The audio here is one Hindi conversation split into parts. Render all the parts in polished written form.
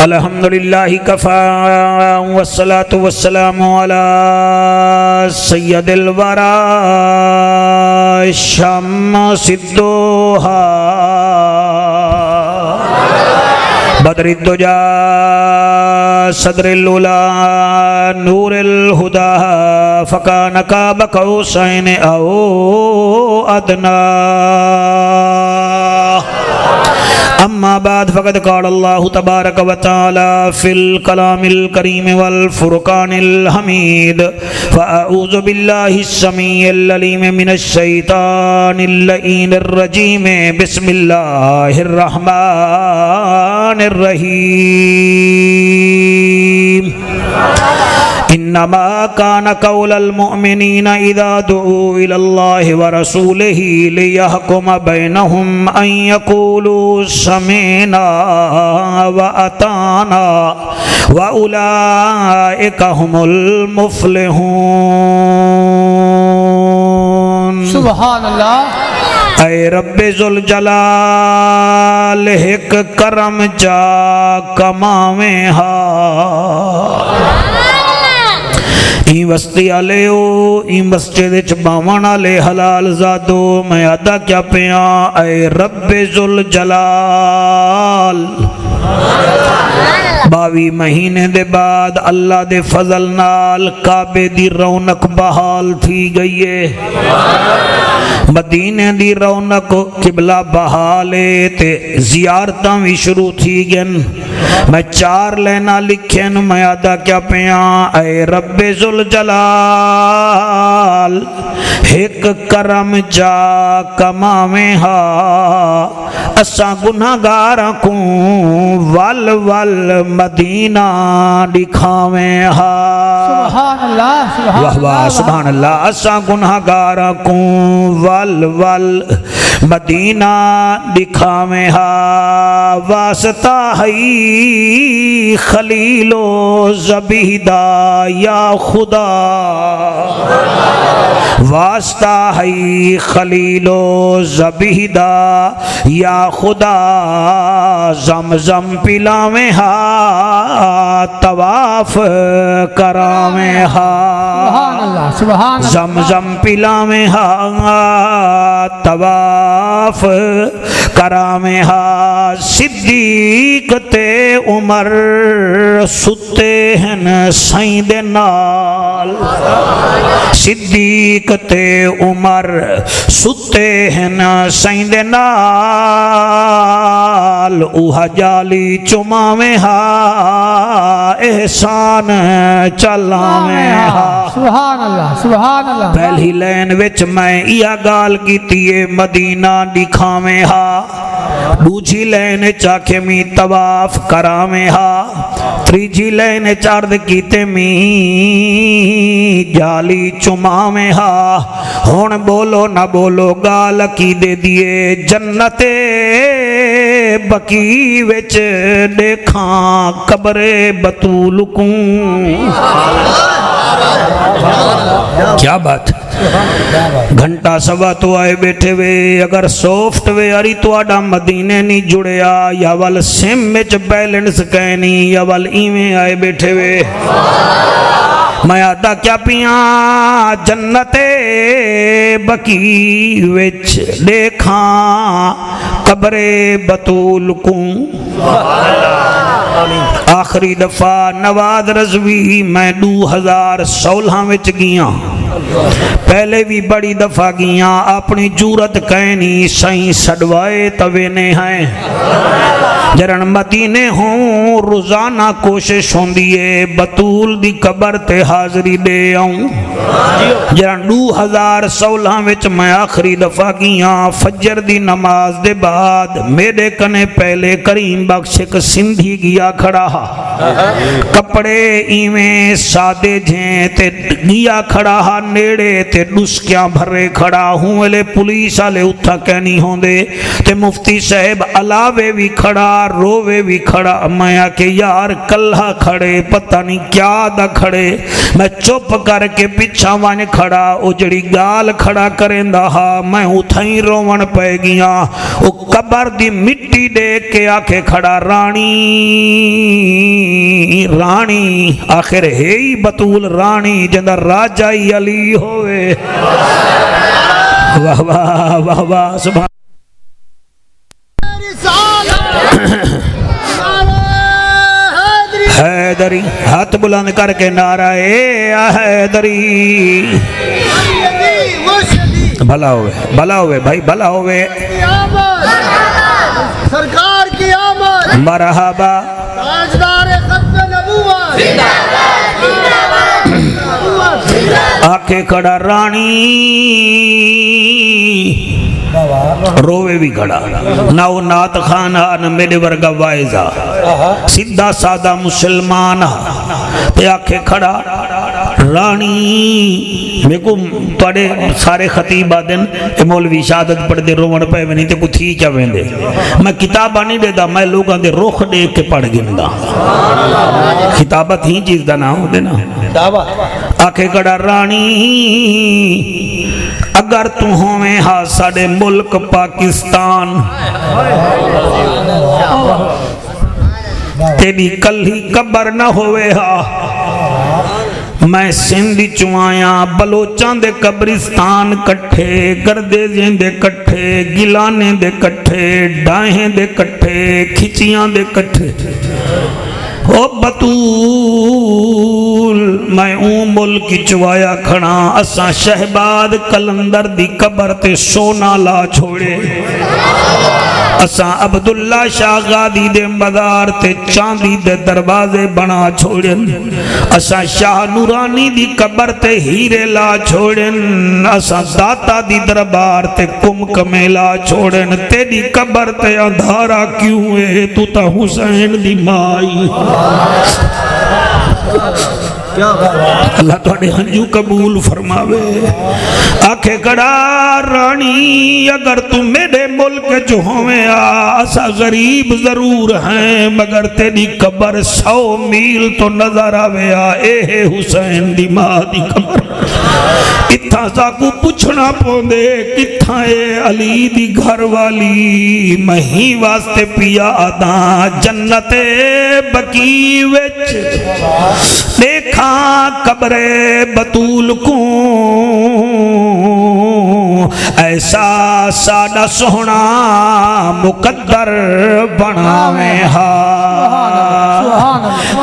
अल्हम्दुलिल्लाह कफ़ा वस्सलातु वस्सलामु अला सय्यदिल वरा शम्सिद्दोहा बद्रिद्दुजा सदरिल उला नूरिल हुदा फ़कान क़ाब क़ौसैन औ अदना अम्मा बाद फ़क़द क़ाल अल्लाहु तबारक व तआला फ़िल कलामिल करीम वल फ़ुरक़ानिल हमीद फ़अऊज़ु बिल्लाहिस समीइल अलीम मिनश शैतानिर लईनिर रजीम बिस्मिल्लाहिर रहमानिर रहीम इन्नमा कान कौलल मुअमिनीना इज़ा दुऊ इलल्लाहि व रसूलिही लियहकुम बैनहुम अन यक़ूलू समीना व अताना व उलाइका हुमुल मुफ़्लिहून। सुभान अल्लाह। ऐ रब्बे ज़ुल जलाल हिक करम जा कमावे हा ई वस्ती आले ओ ई मस्जिद च बावण आले हलाल ज़ादो मैं अदा क्या पिया ऐ रब्बे ज़ुल जलाल 22 महीने दे बाद अल्लाह दे फजल नाल काबे दी रौनक बहाल थी गई है। मदीने दी रौनक किबला बहाले ते जियारतां भी शुरू थी गन। मैं 4 लाइना लिखन मैं अदा क्या पिया ऐ रब्बे ज़ुल जलाल हिक करम जा कमावे हा असा गुनाहगारां को वल वल मदीना दिखावे हा। सुभान अल्लाह। वाह वाह सुभान अल्लाह। असा गुनाहगारां को वल वल मदीना दिखावे हा वास्ता हई खलीलो ज़बीदा या खुदा वास्ता हई खलीलो ज़बीदा या खुदा ज़मज़म पिलावे हा तवाफ करावे हा। सुभान अल्लाह। सुभान अल्लाह। ज़मज़म पिलावे हा तवाफ करावे हा। सिद्दीक ते उमर सुते हन साईं दे नाल सिद्दीक ते उमर सुते हन साईं दे नाल उहा जाली चुमावे हा एहसान चलावे हा। सुभान अल्लाह। सुभान अल्लाह। पहली लाइन विच मैं इहा गाल कीती है मदीना दिखावे हा। दूजी लाइन चाखे मी तवाफ करावे हा। तीजी लाइन अर्द कीते मी जाली चुमावे हा। हुण बोलो ना बोलो गाल की दे दिए जन्नते बकी विच देखा कब्रे बतूल को। क्या बात। घंटा सवा तो आए बैठे वे अगर सॉफ्टवेयर ही तुहाडा मदीने नहीं जुड़िया या वल सिम विच बैलेंस कहनी या वल इवें आए बैठे वे मैं आदा क्या पिया जन्नते बकी विच देखा कब्रे बतूल को। आखिरी दफा नवाज रज़वी मैं 2016 विच गया। पहले भी बड़ी दफा गया अपनी जूरत कहनी सही सडवाए तवे ने हैं जरन मदीने हूँ रोजाना कोशिश होंदी है बतूल दी कबर ते हाजरी दे आऊं। जरन 2016 विच मैं आखिरी दफा गया फजर दी नमाज दे बाद मेरे कने पहले करीम बख्श एक सिंधी गया खड़ा हा। कपड़े इवें सादे जे ते गया खड़ा हा नेड़े ते डुस्कियां भरे खड़ा हूं। वेले पुलिस वाले उथा कहनी होंदे ते मुफ्ती साहब अलावे भी खड़ा रोवे भी खड़ा। मैं आके यार कल्हा खड़े पता नहीं क्या दा खड़े। मैं चुप करके पिछा वन खड़ा, वो जड़ी गाल खड़ा करेंदा हा मैं उथई रोवन पै गया। वो कबर दी मिट्टी देख के आके खड़ा रानी रानी, आखिर है ही बतूल रानी जिंदा राजा ही अली होवे। वाह वाह वाह वाह सुभान। हैदरी हाथ बुलंद करके नारा ए हैदरी। भला होवे भाई भला होवे। सरकार की आमद मरहबा ताजदार खत्म नबूवत आके खड़ा रानी रोवे भी खड़ा। ना वो नात खान न मेरे वर्गा वाइजा सीधा सादा मुसलमान ते आके खड़ा रानी। मेरे को थोड़े सारे खतीब आदन मौलवी शहादत पढ़ते रोवन पे नहीं तो कुछ थी क्या वेंदे। मैं किताबा नहीं देता, मैं लोगों के रुख देख के पढ़ गिनदा। किताबत ही चीज का नाम होते ना। आखे कड़ा रानी अगर तू होवे हा साडे मुल्क पाकिस्तान, तेरी कल्ही कबर न होवे हा। मैं सिंध चुआया बलोचां दे कब्रिस्तान कट्ठे, गर्दे दे कट्ठे, गिलाने दे कट्ठे, डाहें दे कट्ठे, खिचियां दे कट्ठे। ओ बतूल मैं ऊ मुल्क चुआया खड़ा। असा शहबाद कलंदर दी कबर ते सोना ला छोड़े। असा अब्दुल्ला शाह गादी दे मज़ार ते चांदी दे दरवाजे बना छोड़न। असा शाह नूरानी दी कबर ते हीरे ला छोड़न। असा दाता दी दरबार ते कुमक मेला छोड़न। तेरी कबर ते अंधारा क्यों है, तू ता हुसैन दी माई। अल्लाह तुहाडे हंजू कबूल फरमावे। आखे कड़ा रानी अगर तू मेरे मुल्क च होवे आसा गरीब जरूर हैं, मगर तेरी कबर 100 मील तो नजर आवे आ। ए हुसैन दी मां दी कबर इत्था साकू पुछना पौंदे कित्था ए अली दी घर वाली। मही वास्ते पिया आदा जन्नते बकी विच देखा कब्रे बतूल को। ऐसा साडा सोहना मुकद्दर बनावे हा।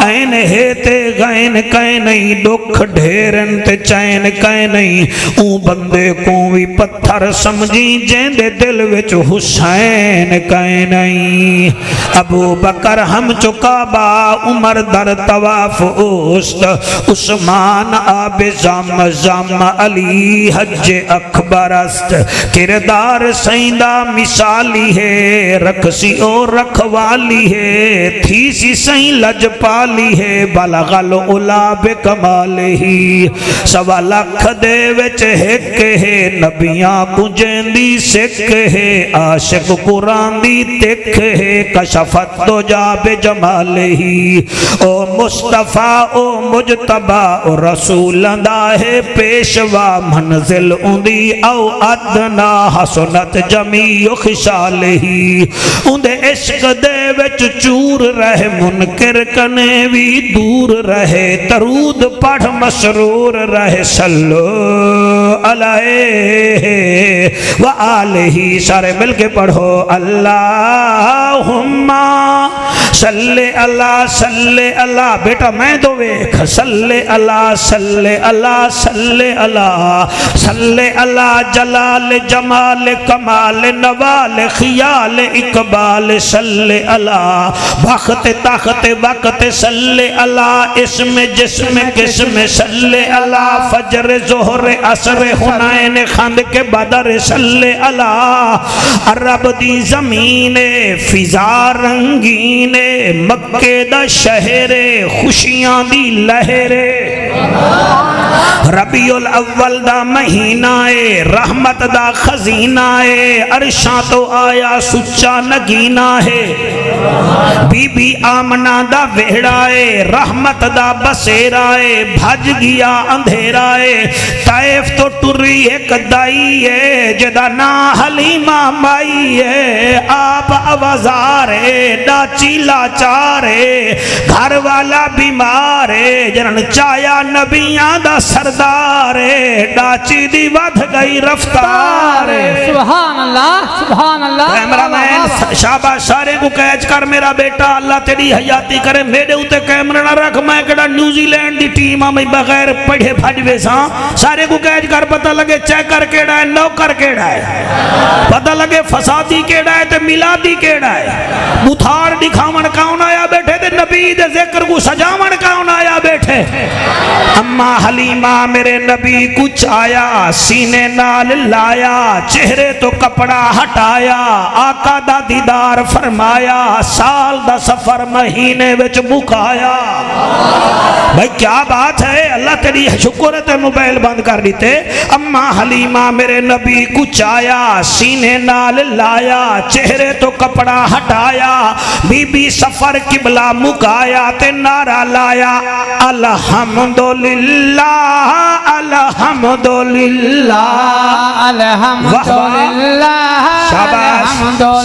ऐन हेते गैन कै नहीं, दुख ढेरन ते चैन कै नहीं। ऊ बंदे को भी पत्थर समझी जेंदे दिल विच हुसैन कै नहीं। अबू बकर हम चुकाबा, उमर दर तवाफ उस्त, उस्मान आबे ज़म अली हज अकबर अस्त। किरदार सैंदा मिसाली है, रखसी और रखवाली है। थी सी सही लजपाली है, बलगल उला बे कमाल ही। सवा लख दे विच हिक है, नबियां पुजेंदी सिख है। आशिक कुरान दी तिख है, कशफत दो जा बे जमाल ही। ओ मुस्तफा ओ मुजतबा ओ रसूल दा है पेशवा। मंजिल उंदी औ अदना हसनत जमी खिसाल ही। उंदे इश्क दे विच चूर रहे, मुनकिर कने भी दूर रहे। दरूद पढ़ मसरूर रहे, सल्लो अलैहि व आलिही। सारे मिलके पढ़ो अल्लाहुम्मा सल्ले अला सल्ले अला। बेटा मैं तो वेख सल्ले अला सल्ले अला सल्ले अला सल्ले अला। जलाल जमाल कमाल नवाल खियाल इकबाल सल्ले अला। बख्त ताकत वक्त सल्ले अला। इसमें जिसमें किसमें सल्ले अला। फजर जोहर असर हुनैन खंद के बदर सल्ले अला। अरब दी जमीन फिजा रंगीन, मक्के दा शहर खुशियां दी लहरे। रबीउल अव्वल दा महीना है, रहमत दा खजीना है, अरशा तो आया सुच्चा नगीना है। बीबी आमना दा वेड़ा है, रहमत दा बसेरा है, भज गया अंधेरा है। ताइफ तो टुरी एक दाई है, जदा ना हलीमा माई है। आप आवाजार है, डाची लाचार है, घर वाला बीमार है, जनन चाया नबियां दा सरदार है। डाची दी वध गई रफ्तार है। सुभान अल्लाह, सुभान अल्लाह। कैमरामैन शाबाश, सारे को कैच कर मेरा बेटा, अल्लाह तेरी हयाती करे। मेरे उते कैमरा ना रख, मैं केड़ा न्यूजीलैंड दी टीम आ, मैं बगैर पढ़े भजवे सा। सारे को कैच कर, पता लगे चेकर केड़ा है, नौकर केड़ा है, पता लगे फसादी केड़ा है ते मिलादी केड़ा है। बुथार दिखावन कौन आया बैठे ते नबी दे जिक्र को सजावन कौन आया बैठे। अम्मा हलीमा मेरे नबी कुछ आया, सीने नाल लाया, चेहरे तो कपड़ा हटाया, आका दा दीदार फरमाया, साल दा सफर महीने विच मुकाया। भाई क्या बात है, अल्लाह तेरी शुक्र है ते मोबाइल बंद कर दीते। अम्मा हलीमा मेरे नबी कुछ आया, सीने नाल लाया, चेहरे तो कपड़ा हटाया, बीबी सफर किबला मुकाया ते नारा लाया, अल्हम्दुलिल्लाह अल्हम्दुलिल्लाह अल्हम्दुलिल्लाह। शाबाश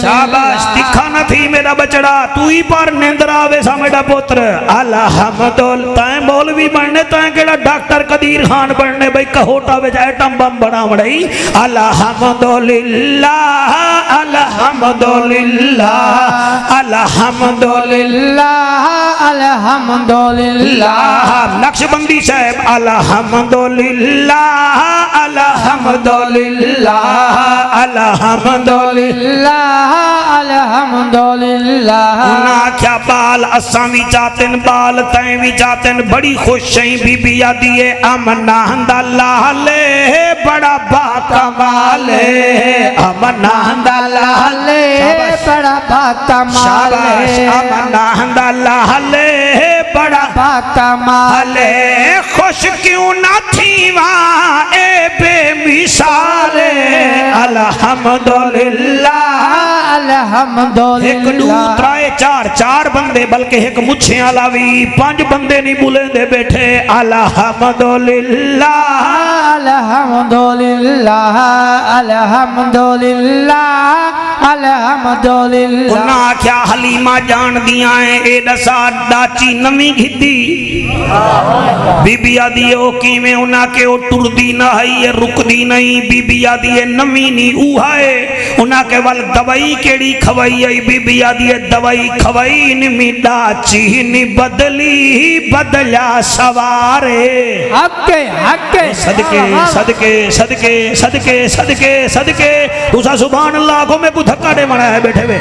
शाबाश, दिखा न थी मेरा बचड़ा, तू ही पर निंद्रा आवे सा मेरा पुत्र। अल्हम्दुलिल्लाह, तैं मौलवी बनने, तैं केड़ा डॉक्टर कदीर खान बनने, भाई कहोटा विच एटम बम बना बड़ाई। अल्हम्दुलिल्लाह अल्हम्दुलिल्लाह अल्हम्दुलिल्लाह अल्हम्दुलिल्लाह। नक्शबंदी साहब अल्हम्दुलिल्लाह अल्हम्दुलिल्लाह अल्हम्दुलिल्लाह अल्हम्दुलिल्लाह। उन्हें आख्या बाल असा भी चाहते बाल तैं भी चाहते, बड़ी खुश है बीबी आदि है अमना दा लाले बड़ा बाकमाल है, अमना दा लाले बड़ा बाकमाल है, अमना दा लाले बड़ा बाकमाल है। खुश क्यों ना थी वहाँ ए बेमिसाल। अल्हम्दुलिल्लाह अल्हम्दुलिल्लाह। एक दू त्राए चार चार बंदे, बल्कि एक मुछे वाला भी 5 बंदे नहीं बुलेंदे बैठे। अल्हम्दुलिल्लाह अल्हम्दुलिल्लाह अल्हम्दुलिल्लाह अल्हम्दुलिल्लाह। उन्हें आख्या हलीमा जान दिया है ए दसा डाची नवी घिती बीबी आदि ओ किवें, उन्हें के ओ टुरदी ना है, ये रुकदी नहीं। बीबी आदि नवी नहीं उहा है, उन्हें के वल दवाई केड़ी खवाई आई। बीबी आदि दवाई खवाई नी डाची नी बदली बदला सवारे। हक्के हक्के सदके सदके सदके सदके सदके सदके तुसा सुभान अल्लाह को मैं को धक्का दे मना है बैठे हुए।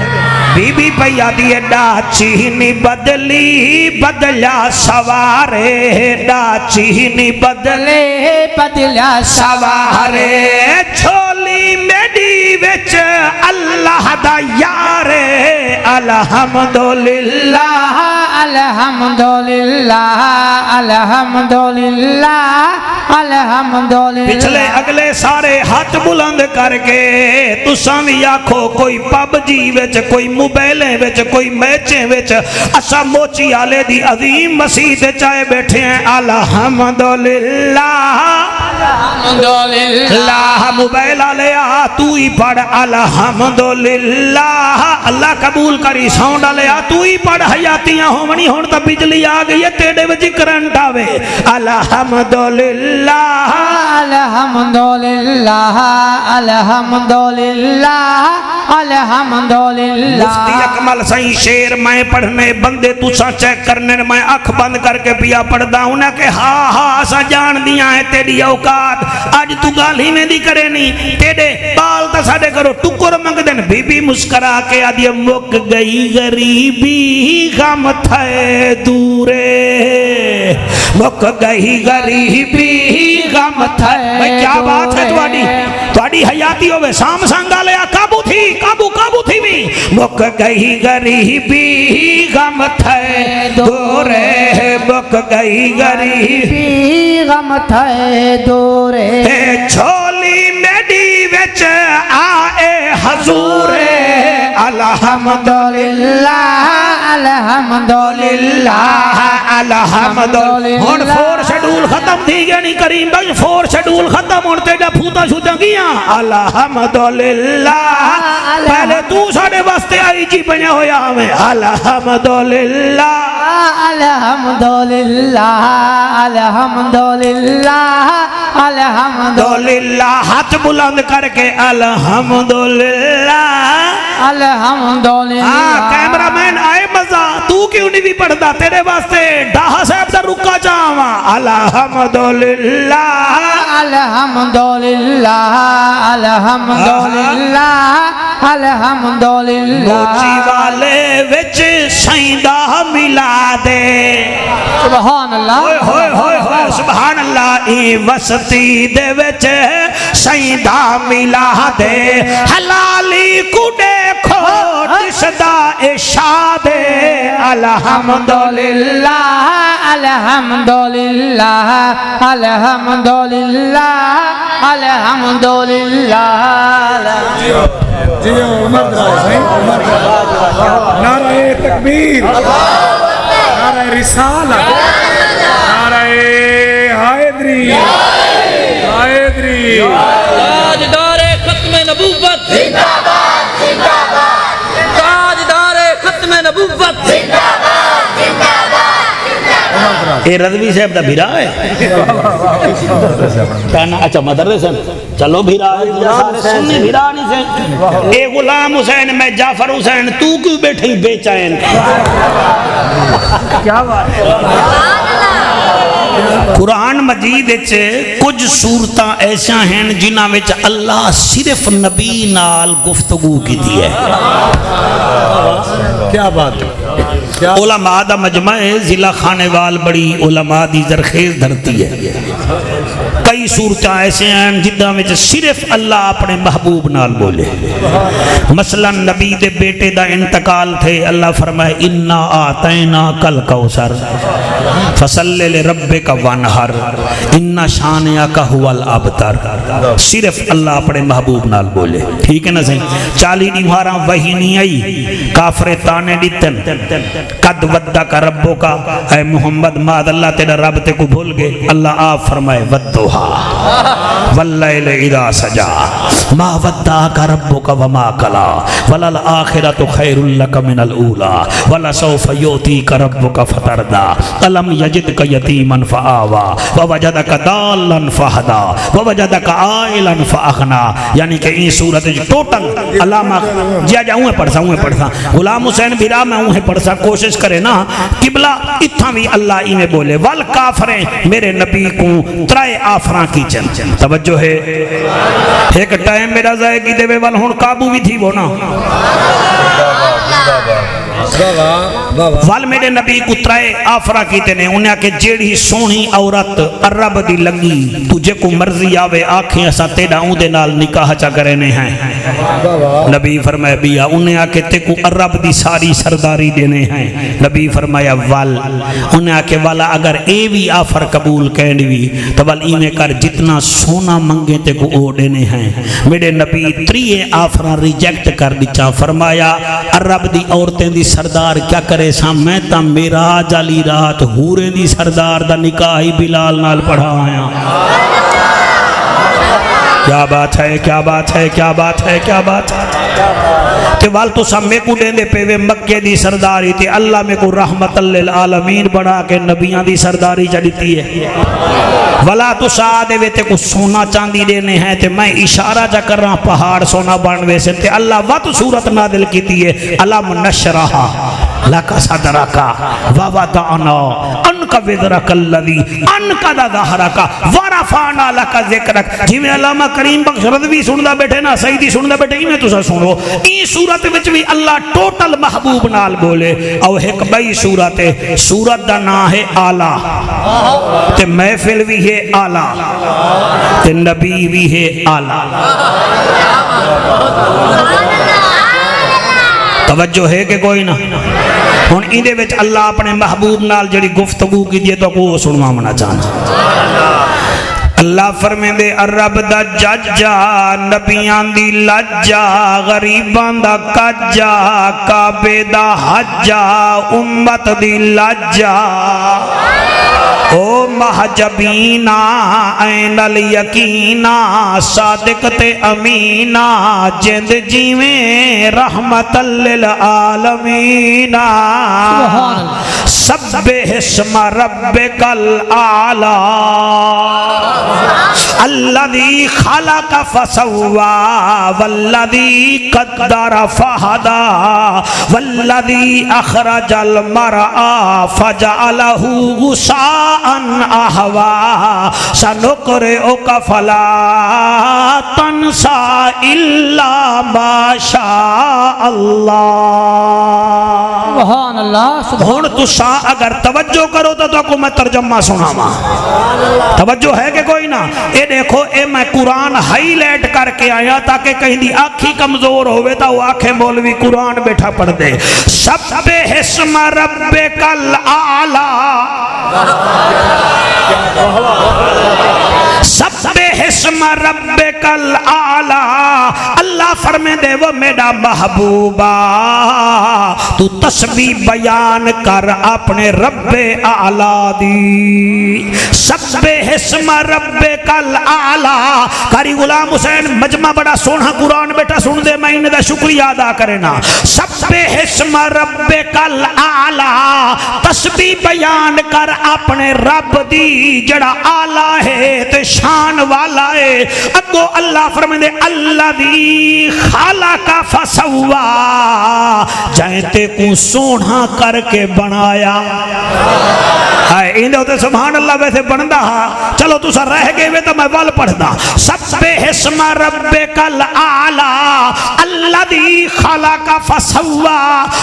बीबी पैया दी डाची नी बदली बदला सवारे, डाची नी बदले बदला सवारे। छोली मेरी विच अल्लाह दा यारे। अल्हम्दुलिल्लाह अल्हम्दुलिल्लाह अल्हम्दुलिल्लाह अल्हम्दुलिल्लाह। पिछले अगले सारे हाथ बुलंद करके तुसा भी आखो, कोई पबजी विच, कोई मोबाइलें विच, कोई मैचें विच, असा मोची आले दी अजीम मसीह चाहे बैठे हैं। अल्हम्दुलिल्लाह अल्लाह। मोबाइल आले आ तू ही पढ़ अल्हम्दुलिल्लाह, अल्लाह कबूल करी। साउंड आले आ तू ही पढ़, हयातियां होवनी हुण तां बिजली आ गई है, तेरे विच करंट आवे। अल्हम्दुलिल्लाह अल्हम्दुलिल्लाह अल्हम्दुलिल्लाह अल्हम्दुलिल्लाह। मुफ्ती अकमल सही शेर मैं पढ़ने बंदे तुसा चेक करने, मैं अख बंद करके पिया पढ़दा हूं ना कि हा हा असा जान दिया है तेरी औकात। अज तू गाल ही में दी करे नहीं, तेरे बाल तो साडे करो टुकर मंगदे न। बीबी मुस्करा के आदि मुक गई गरीबी गम थे दूरे, मुक गई गरीबी गम थे। भाई क्या बात है, तुम्हारी हयाती होवे साम संगा ले काबू थी। काबू काबू थी भी मुक गई गरीबी गम थे दूरे मुक गई गरीबी गम थे दूरे छोली मेडी विच आए हजूरे अल्हम्दुलिल्लाह अल्हम्दुलिल्लाह अल्हम्दुलिल्लाह हुन 4 शेड्यूल खत्म थी गया नहीं करीम भाई 4 शेड्यूल खत्म होने तेरा फूता छूता गया अल्हम्दुलिल्लाह पहले तू साडे वास्ते आई जी बनया होया हमें अल्हम्दुलिल्लाह अल्हम्दुलिल्लाह अल्हम्दुलिल्लाह अल्हम्दुलिल्लाह हाथ बुलंद करके अल्हम्दुलिल्लाह अल्हम्दुलिल्लाह कैमरामैन आए मजा तू क्यों नहीं भी पढ़दा तेरे वास्ते डाहा साहब दा रुका जावा अल्हम्दुलिल्लाह अल्हम्दुलिल्लाह अल्हम्दुलिल्लाह अल्हम्दुलिल्लाह मोची वाले विच सैंदा मिला दे सुभान अल्लाह होए होए होए होए सुभान अल्लाह ई वसती दे विच सैंदा मिला दे हलाली कुडे खो दिसदा इशाद अल्हम्दुलिल्लाह अल्हम्दुलिल्लाह अल्हम्दुलिल्लाह अल्हम्दुलिल्लाह जियो उमर दराज है नारे तकबीर नारे रिसालत नारे हैदरी हैदरी ताजदारे खत्म नबूवत जिंदाबाद जिंदाबाद ताजदारे खत्म नबूवत जिंदाबाद जिंदाबाद ए रज़वी साहब दा भिरा है ताना अच्छा मदरसे चलो भिरा सारे सुन्नी भिरा नहीं से ए गुलाम हुसैन मैं जाफर हुसैन तू क्यों बैठी बेचैन क्या बात कुरान मजीद विच कुछ सूरतां ऐसा हैं जिन्हां विच अल्लाह सिर्फ नबी नाल गुफ्तगू कीती है क्या बात है उलमा दा मजमा है जिला खानेवाल बड़ी उलमा दी जरखेज धरती है कई सूरतां ऐसे हैं जिद्दां विच सिर्फ अल्लाह अपने महबूब नाल बोले मसलन नबी दे बेटे दा इंतकाल थे अल्लाह फरमाए इन्ना आतैना कल कौसर फसल्ले ले रब्बिका वनहर इन्ना शानियाका हुवल अबतर सिर्फ अल्लाह अपने महबूब नाल बोले ठीक है ना सही 40 निहारा वही नहीं आई काफरे ताने दितन कद वद्दा का रब्बो का ऐ मोहम्मद माद अल्लाह तेरा रब ते को भूल गए अल्लाह आप फरमाए वद्दुहा वल्लैल इदा सजा मा वद्दा का रब्बो का वमा कला वलल आखिरतु खैरुल लक मिनल ऊला वला सौफ युती का रब्बो का फतरदा अलम यजिद का यतीमन फआवा व वजदक दालन फहदा व वजदक आइलन फअगना यानी कि ई सूरत टोटल अल्लाह जिया जाऊं पढ़सा गुलाम हुसैन बिरा मैं उन्हें पढ़सा कोशिश करे ना किबला इत्था भी अल्लाह इमे बोले वल काफरे मेरे नबी को त्राए आफरा की चन तवज्जो है एक टाइम मेरा जाएगी देवे वाल हुन काबू भी थी वो ना वाल मेरे नबी को त्राए आफरा कीते ने उन्हें के जेड़ी सोहनी औरत अरब दी लगी तुझे को मर्जी आवे आंखें असा तेरा उदे नाल निकाह चा करे ने हैं नबी फरमाया बिया उन्हें आके ते को अरब दी सारी सरदारी देने हैं नबी फरमाया वाल उन्हें आके वाला अगर ए भी आफर कबूल कहनी तो वाल इमे कर जितना सोना मंगे ते को ओ देने हैं मेरे नबी त्रिए आफरा रिजेक्ट कर दिचा फरमाया अरब दी औरतें दी सरदार क्या करे सा मैं ता मेरा जाली रात हूरे दी सरदार दा निकाह ही बिलाल नाल पढ़ा आया क्या बात है क्या बात है क्या बात है क्या बात है ते वाल तो सब में को देंदे पेवे मक्के दी सरदारी ते अल्लाह में को रहमतल लिल आलमीन बना के नबियां दी सरदारी चढ़ती है वला तो सादे वे ते को सोना चांदी देने हैं ते मैं इशारा जा कर रहा पहाड़ सोना बनवे से ते अल्लाह वत सूरत नादिल कीती है अलम नशरहा लका सदरका व वदाना अनका विदरकल्लदी अनका दहरका वरफाना लका जिक्रक जिवें अल्लामा करीम बख्श रज़वी सुनदा बैठे ना सईदी सुनदा बैठे इवें तुसा सुनो ई सूरत विच भी अल्लाह टोटल महबूब नाल बोले और एक बई सूरत है सूरत दा नाम है आला ते महफिल भी है आला ते नबी भी है आला तवज्जो है कि कोई ना हुण इहदे विच अल्लाह अपने महबूब नाल जिहड़ी गुफ्तगू कीती है तो को सुनवाना चाहना अल्लाह फरमांदे रब दा जज्जा नबियां दी लज्जा गरीबां दा कज्जा काबे दा हज्जा उम्मत दी लज्जा ओ महजबीना ऐनल यकीना सादिक ते अमीना जिंद जीवें रहमतल लिल आलमीना सब्बिहिस्म रब्बिकल आला अल्लज़ी खलक फसव्वा वल्लज़ी क़द्दर फहदा वल्लज़ी अखरजल मरआ फजअलहू गुसाअन अहवा सनुक़रिउक फला तंसा इल्ला मा शा अल्लाह। सुभान अल्लाह। हुण तुसा अगर तवज्जो करो तो आपको मैं तर्जमा सुनावा। तवज्जो है कि कोई ना? ये देखो ये मैं कुरान हाईलाइट करके आया ताकि कहीं दी आखी कमजोर होवे तो वो आखे मौलवी कुरान बैठा पढ़ दे। सब्बिहिस्म रब्बिकल आला सब्बिहिस्म रब्बिकल आला अल्लाह फरमे दे वो मेरा महबूबा तू तस्बीह बयान कर अपने रब्बे आला दी। सब्बिहिस्म रब्बिकल आला कारी गुलाम हुसैन मजमा बड़ा सोना कुरान बेटा सुन दे मैं इनका शुक्रिया अदा करना। सब्बिहिस्म रब्बिकल आला तस्बीह बयान कर अपने रब दी जड़ा आला है ते शान वाला है। अगो अल्लाह फरमांदे अल्लज़ी खलका फसव्वा जैते को सोना करके बनाया है। इन्हें तो सुभान अल्लाह वैसे बनता हा चलो तुसा रह गए वे तो मैं वल पढ़दा। सब्बिहिस्म रब्बिकल आला अल्लज़ी खलका फसव्वा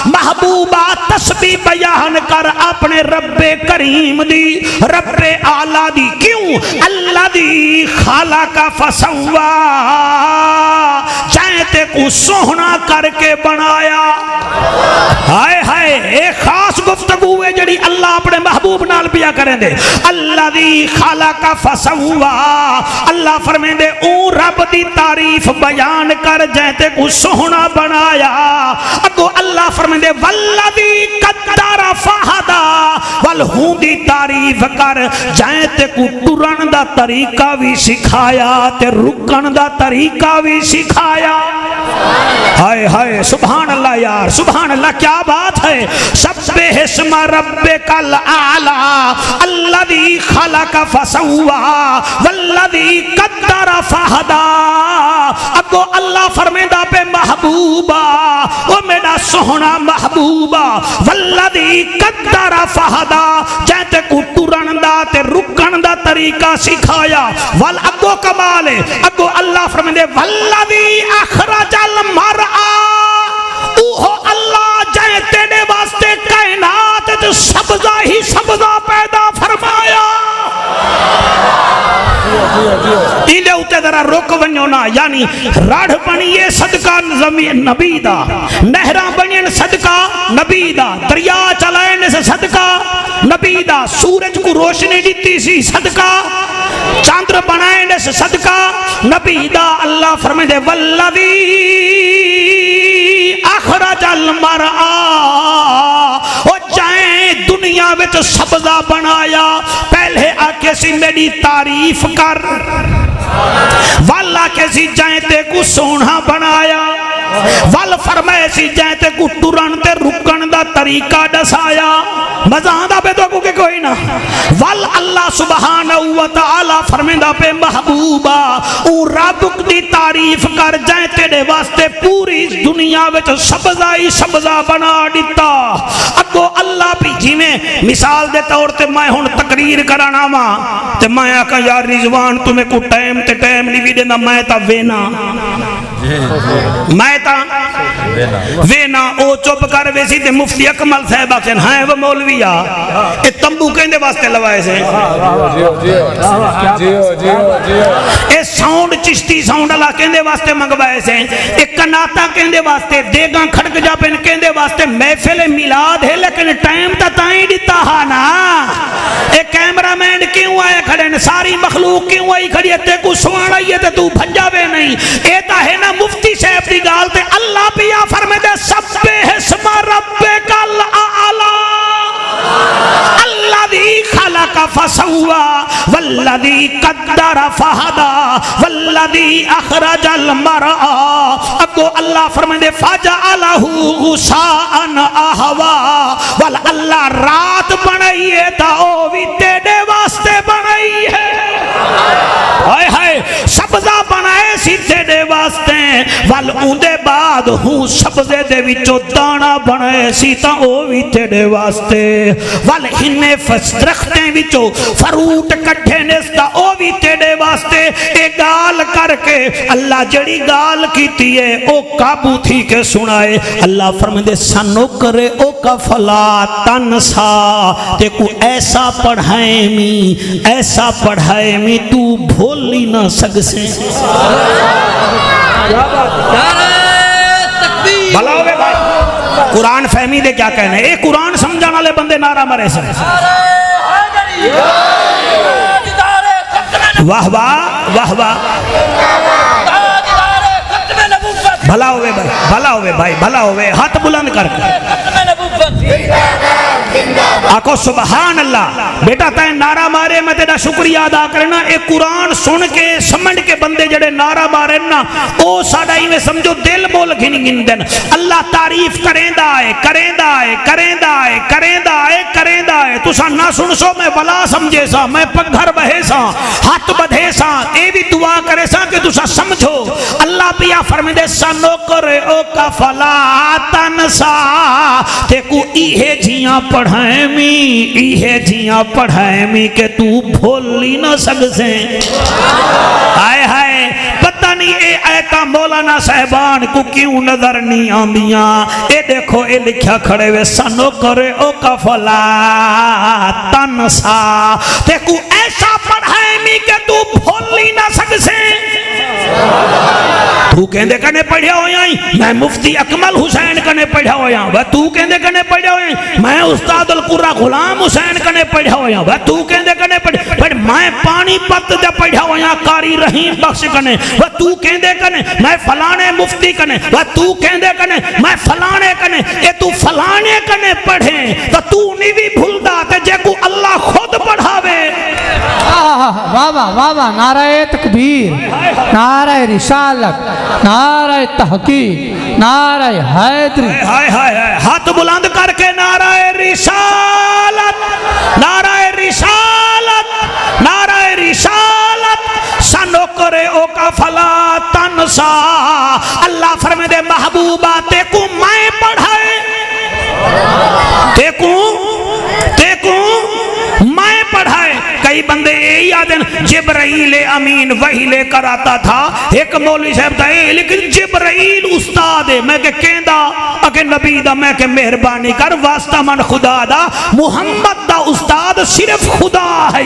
महबूबा तस्बीह बयान कर अपने रब्बे करीम दी रब्बे आला दी। क्यों? अल्लज़ी खलका फसव्वा जैते को सोहना करके बनाया। हाय हाय एक खास गुफ्तगू है जड़ी अल्लाह अपने महबूब नाल पिया करें दे। अल्लज़ी खलका फसव्वा अल्लाह फरमांदे ओ रब दी तारीफ बयान कर जैते को सोहना बनाया। अगो अल्लाह फरमांदे वल्लज़ी क़द्दर फहदा वल हूं दी तारीफ कर जैते को टुरन दा तरीका भी सिखाया ते रुकन दा तरीका भी सिखाया। हाय हाय सुभान अल्लाह यार सुभान अल्लाह क्या बात है। सब्बिहिस्म रब्बिकल आला अल्लज़ी खलका फसव्वा वल्लज़ी क़द्दर फहदा। अगो अल्लाह फरमांदा पे महबूबा ओ मेरा सोहना महबूबा वल्लज़ी क़द्दर फहदा जैते को टुरन दा ते रुकन दा तरीका सिखाया। वल अगो कमाल है अगो अल्लाह फरमांदे वल्लज़ी अखरजल मरआ ओहो अल्लाह जै तेरे वास्ते कायनात च सब्जा ही सब्जा पैदा फरमाया। इले उते जरा रुक वञो ना यानी राढ़ बणिए सदका जमीन नबी दा नहरा बणियन सदका नबी दा दरिया चलाने से सदका नबी दा सूरज को रोशनी दी सी सदका चांद्र बनाने से सदका नबी दा। अल्लाह फरमांदे वल्लज़ी अखरजल मरआ ओ जाए दुनिया विच सब्जा बनाया। पहले आके सी मेरी तारीफ कर वाला के सी जैते को सोना बनाया वल फरमाए सी जैते को टुरन ते रुकन दा तरीका दसाया। मजा आंदा पे तो के कोई ना। वल अल्लाह सुब्हानहू व तआला फरमांदा पे महबूबा ओ रब दी तारीफ कर जै तेरे वास्ते पूरी दुनिया विच सब्जा ही सब्जा बना दिता। अगो अल्लाह भी जिवें मिसाल दे तौर ते मैं हुन तकरीर कराना वा ते मैं आका यार रिजवान तुम्हें को टाइम ते टाइम नहीं भी देना मैं ता वेना मैं ता वे ना ओ चुप कर वेसी ते मुफ्ती अकमल साहब आखन हां वो मौलवी आ ए तंबू कहंदे वास्ते लवाए से ए साउंड चिश्ती साउंड वाला कहंदे वास्ते मंगवाए से ए कनाता कहंदे वास्ते देगा खड़क जापन कहंदे वास्ते महफिल मिलाद है लेकिन टाइम ताई दिता हा ना ए कैमरामैन क्यों आए खड़े ने सारी मखलूक क्यों आई खड़ी है ते को सुवाना ही है ते तू भजावे नहीं ए ता है ना मुफ्ती साहब दी गाल ते अल्लाह पिया फरमाते सब्बे हिस्मा रब्बिकल आला अल्लाजी खलक फसवा वल्लजी कद्दर फहदा वल्लजी अखरजल मरआ अगो अल्लाह फरमाते फजअलहु गुसाअन अहवा वल अल्लाह रात बनाई है ता ओ भी तेरे वास्ते बनाई है हाय हाय सब्जा बनाए सी तेरे वास्ते वल उंदे बाद हूं सब्जे दे विचों दाना बनाए सी ता ओ भी तेरे वास्ते वल हिन्ने दरख्ते विचों फ्रूट कट्ठे ने ता ओ भी तेरे वास्ते ए गाल करके अल्लाह जड़ी गाल कीती है ओ काबू थी के सुनाए अल्लाह फरमाते सानो करे ओ कफला तनसा ते को ऐसा पढ़ाए मी तू भूल ही ना सकसे भला होवे भाई कुरान फहमी दे क्या कहने ए कुरान समझाने वाले बंदे नारा मरे से वाह वाह वाह वाह भला होवे भाई भला होवे भाई भला होवे हाथ बुलंद करके आको सुबहान अल्लाह बेटा तै नारा मारे मैं तेरा शुक्रिया अदा करना ए कुरान सुन के समझ के बंदे जड़े नारा मारे ना ओ साडा इवें समझो दिल बोल घिन गिनदन अल्लाह तारीफ करेंदा है करेंदा है करेंदा है करेंदा है करेंदा है तुसा ना सुन सो मैं भला समझे सा मैं पत्थर बहे सा हाथ बधे सा ए भी दुआ करे सा कि तुसा समझो अल्लाह पिया फरमांदे सानो करे ओ कफला तनसा ते को इहे जियां पढ़ाएमी इहे जियां पढ़ाएमी के तू भूल ही ना सकसे हाय हाय पता नहीं ए आयता मौलाना साहबान को क्यों नजर नहीं आंदियां ए देखो ए लिखा खड़े वे सानो करे ओ कफला तनसा ते को ऐसा पढ़ाएमी के तू भूल ही ना सकसे तू कहंदे कने पढ़िया होया मैं मुफ्ती अकमल हुसैन कने पढ़िया होया वे तू कहंदे कने पढ़िया होया मैं उस्ताद अल कुर्रा गुलाम हुसैन कने पढ़िया होया वे तू कहंदे कने पर मैं पानीपत दे पढ़िया होया कारी रहीम बख्श कने वे तू कहंदे कने मैं फलाने मुफ्ती कने वे तू कहंदे कने मैं फलाने कने ए तू फलाने कने पढ़े तो तू नहीं भी भूलदा ते जे को अल्लाह खुद पढ़ावे वाह वाह वाह वाह नाराए तकबीर नाराए रिसालत नाराए तहकीक नाराए हैदरी हाय हाय हाय हाथ बुलंद करके नाराए रिसालत नाराए रिसालत नाराए रिसालत सानो करे ओ कफला तनसा अल्लाह फरमाते महबूबा ते को मैं पढ़ाए ते को मैं पढ़ाए कई बंदे यही आदन जिब्राइल अमीन वही लेकर आता था एक मौलवी साहब था लेकिन जिब्राइल उस्ताद है मैं के कहंदा अगे नबी दा मैं के मेहरबानी कर वास्ता मन खुदा दा मुहम्मद दा उस्ताद सिर्फ खुदा है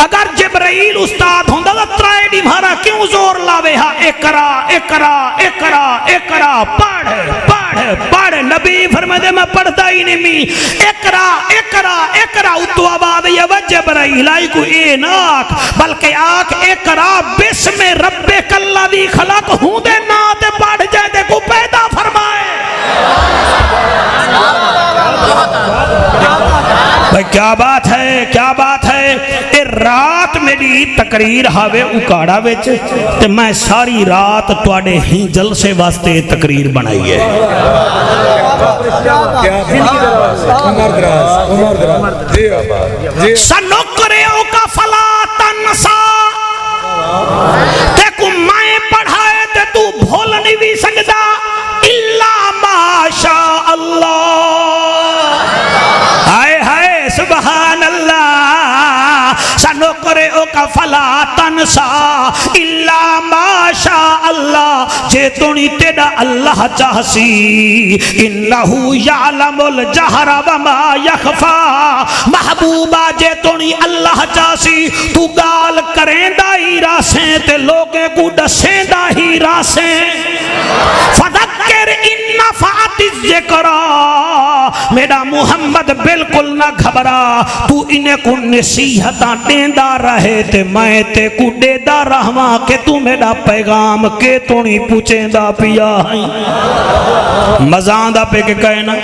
अगर जिब्राइल उस्ताद होंदा तो त्राए दी मारा क्यों जोर लावे हा इकरा इकरा इकरा इकरा पढ़ पढ़ पढ़ नबी फरमाते मैं पढ़ता ही नहीं मी इकरा इकरा इकरा उतो आवाज ये जिब्राइल आई को ए ना आख बल्कि आख इकरा बिस्म रब्बिकल लज़ी खलक हूं दे ना ते पढ़ जाए ते को पैदा फरमाए भाई क्या बात है क्या बात है ए रात मेरी तकरीर हावे उकाड़ा विच ते मैं सारी रात तुहाडे ही जलसे वास्ते तकरीर बनाई है सनो करे ओ का फला तनसा ते को मैं पढ़ाए ते तू भूल नहीं भी सकदा इल्ला माशा अल्लाह हाय हाय सुभान अल्लाह सनो करे ओ का फला तनसा इल्ला माशा अल्लाह जे तोनी तेरा अल्लाह चाहसी इन्नहु यालमुल जहरा व मा यखफा महबूबा जे तोनी अल्लाह चाहसी तू गाल करेंदा ही रासे ते लोगे को दसेंदा ही रासे फदक्किर इन नफातिज जिक्रा मेरा मुहम्मद बिल्कुल ना घबरा तू इन्हें को नसीहतां देंदा रहे ते मैं ते को देदा रहवा के तू मेरा पैगाम के तोनी पूछेंदा पिया मजांदा पे के कहना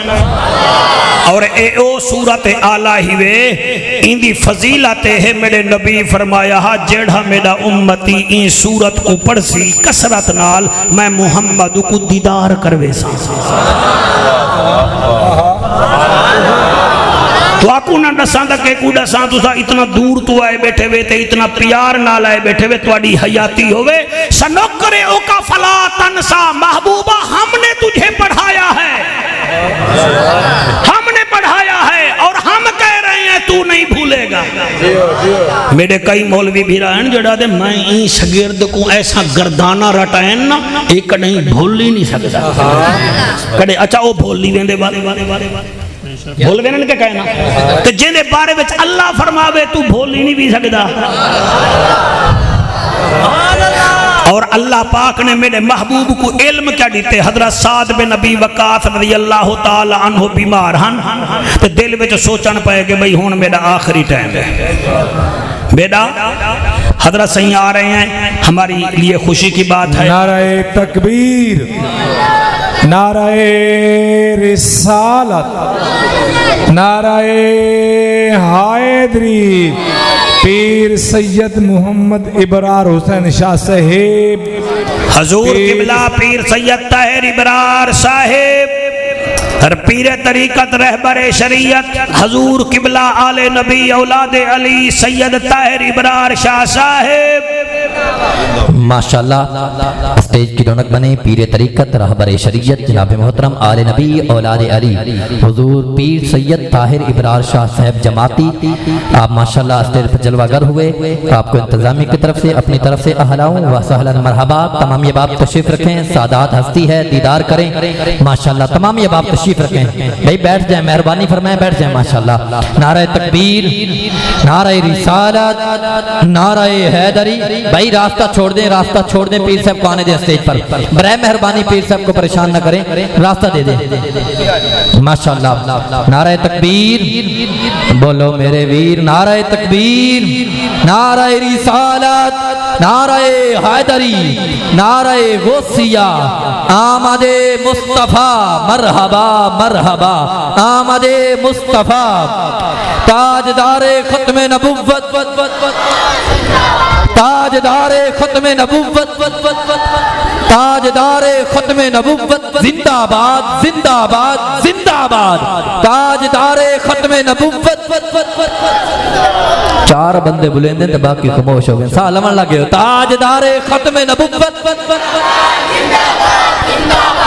और ए ओ सूरत आला ही वे इंदी फजीलत है मेरे नबी फरमाया जेड़ा मेरा उम्मती ई सूरत को पढ़सी कसरत नाल मैं मुहम्मद को दीदार करवे सा तो आकू ना दसा के कू दसा तुसा इतना दूर तो आए बैठे वे ते इतना प्यार नाल आए बैठे वे तुम्हारी हयाती होवे सनोकरे ओ का फला तनसा महबूबा हमने तुझे पढ़ाया है हमने पढ़ाया है और हम कह रहे हैं तू नहीं भूलेगा मेरे कई मौलवी भी रहन जड़ा दे मैं ई शागिर्द को ऐसा गर्दाना रटायन ना एक नहीं भूल ही नहीं सकता कड़े अच्छा वो भूल ही वेंदे वाले भूल वेन के कहना ते जिंदे बारे विच अल्लाह फरमावे तू भूल ही नहीं भी सकदा और अल्लाह पाक ने मेरे महबूब को इल्म क्या दीते हजरत साद बिन नबी वकास रज़ी अल्लाह ताला अन्हु बीमार हन ते दिल विच सोचन पाए कि भाई हुन मेरा आखिरी टाइम है बेटा हजरत सही आ रहे हैं हमारी लिए खुशी की बात है नाराए तकबीर नाराए रिसालत नाराए हैदरी पीर सैयद मोहम्मद इबरार हुसैन शाह साहेब हजूर किबला पीर सैयद ताहिर इबरार साहेब हर पीर तरीकत रहबर शरीयत हजूर किबला आले नबी औलाद अली सैयद ताहिर इबरार शाह साहेब माशाल्लाह स्टेज की रौनक बने पीर तरीकत रहबर शरीयत जनाब मोहतरम आले नबी औलाद अली हुजूर पीर सैयद ताहिर इबरार शाह साहब जमाती आप माशाल्लाह स्टेज पर जलवागर हुए आपको इंतजामी की तरफ से अपनी तरफ से अहलाऊं व सहलन मरहबा तमाम ये बाप तशरीफ रखें सादात हस्ती है दीदार करें माशाल्लाह तमाम ये बाप तशरीफ रखें भाई बैठ जाए मेहरबानी फरमाएं बैठ जाए माशाल्लाह नारे तकबीर नारे रिसालत नारे हैदरी भाई रास्ता छोड़ दें पीर साहब को आने दें स्टेज पर बराए मेहरबानी पीर साहब को परेशान न करें रास्ता दे दें माशाल्लाह नारे तकबीर बोलो मेरे वीर नारे तकबीर नारे रिसालत नारे हैदरी नारे गौसिया आमदे मुस्तफा मरहबा मरहबा आमदे मुस्तफा ताजदारे खत्मे नबुव्वत ताजदारे खत्मे नबुव्वत ताजदारे खत्मे नबुव्वत जिंदाबाद जिंदाबाद जिंदाबाद ताजदारे खत्मे नबुव्वत चार बंदे बुलेंदे तो बाकी खामोश हो गए सालमन लगे हो ताजदारे खत्मे नबुव्वत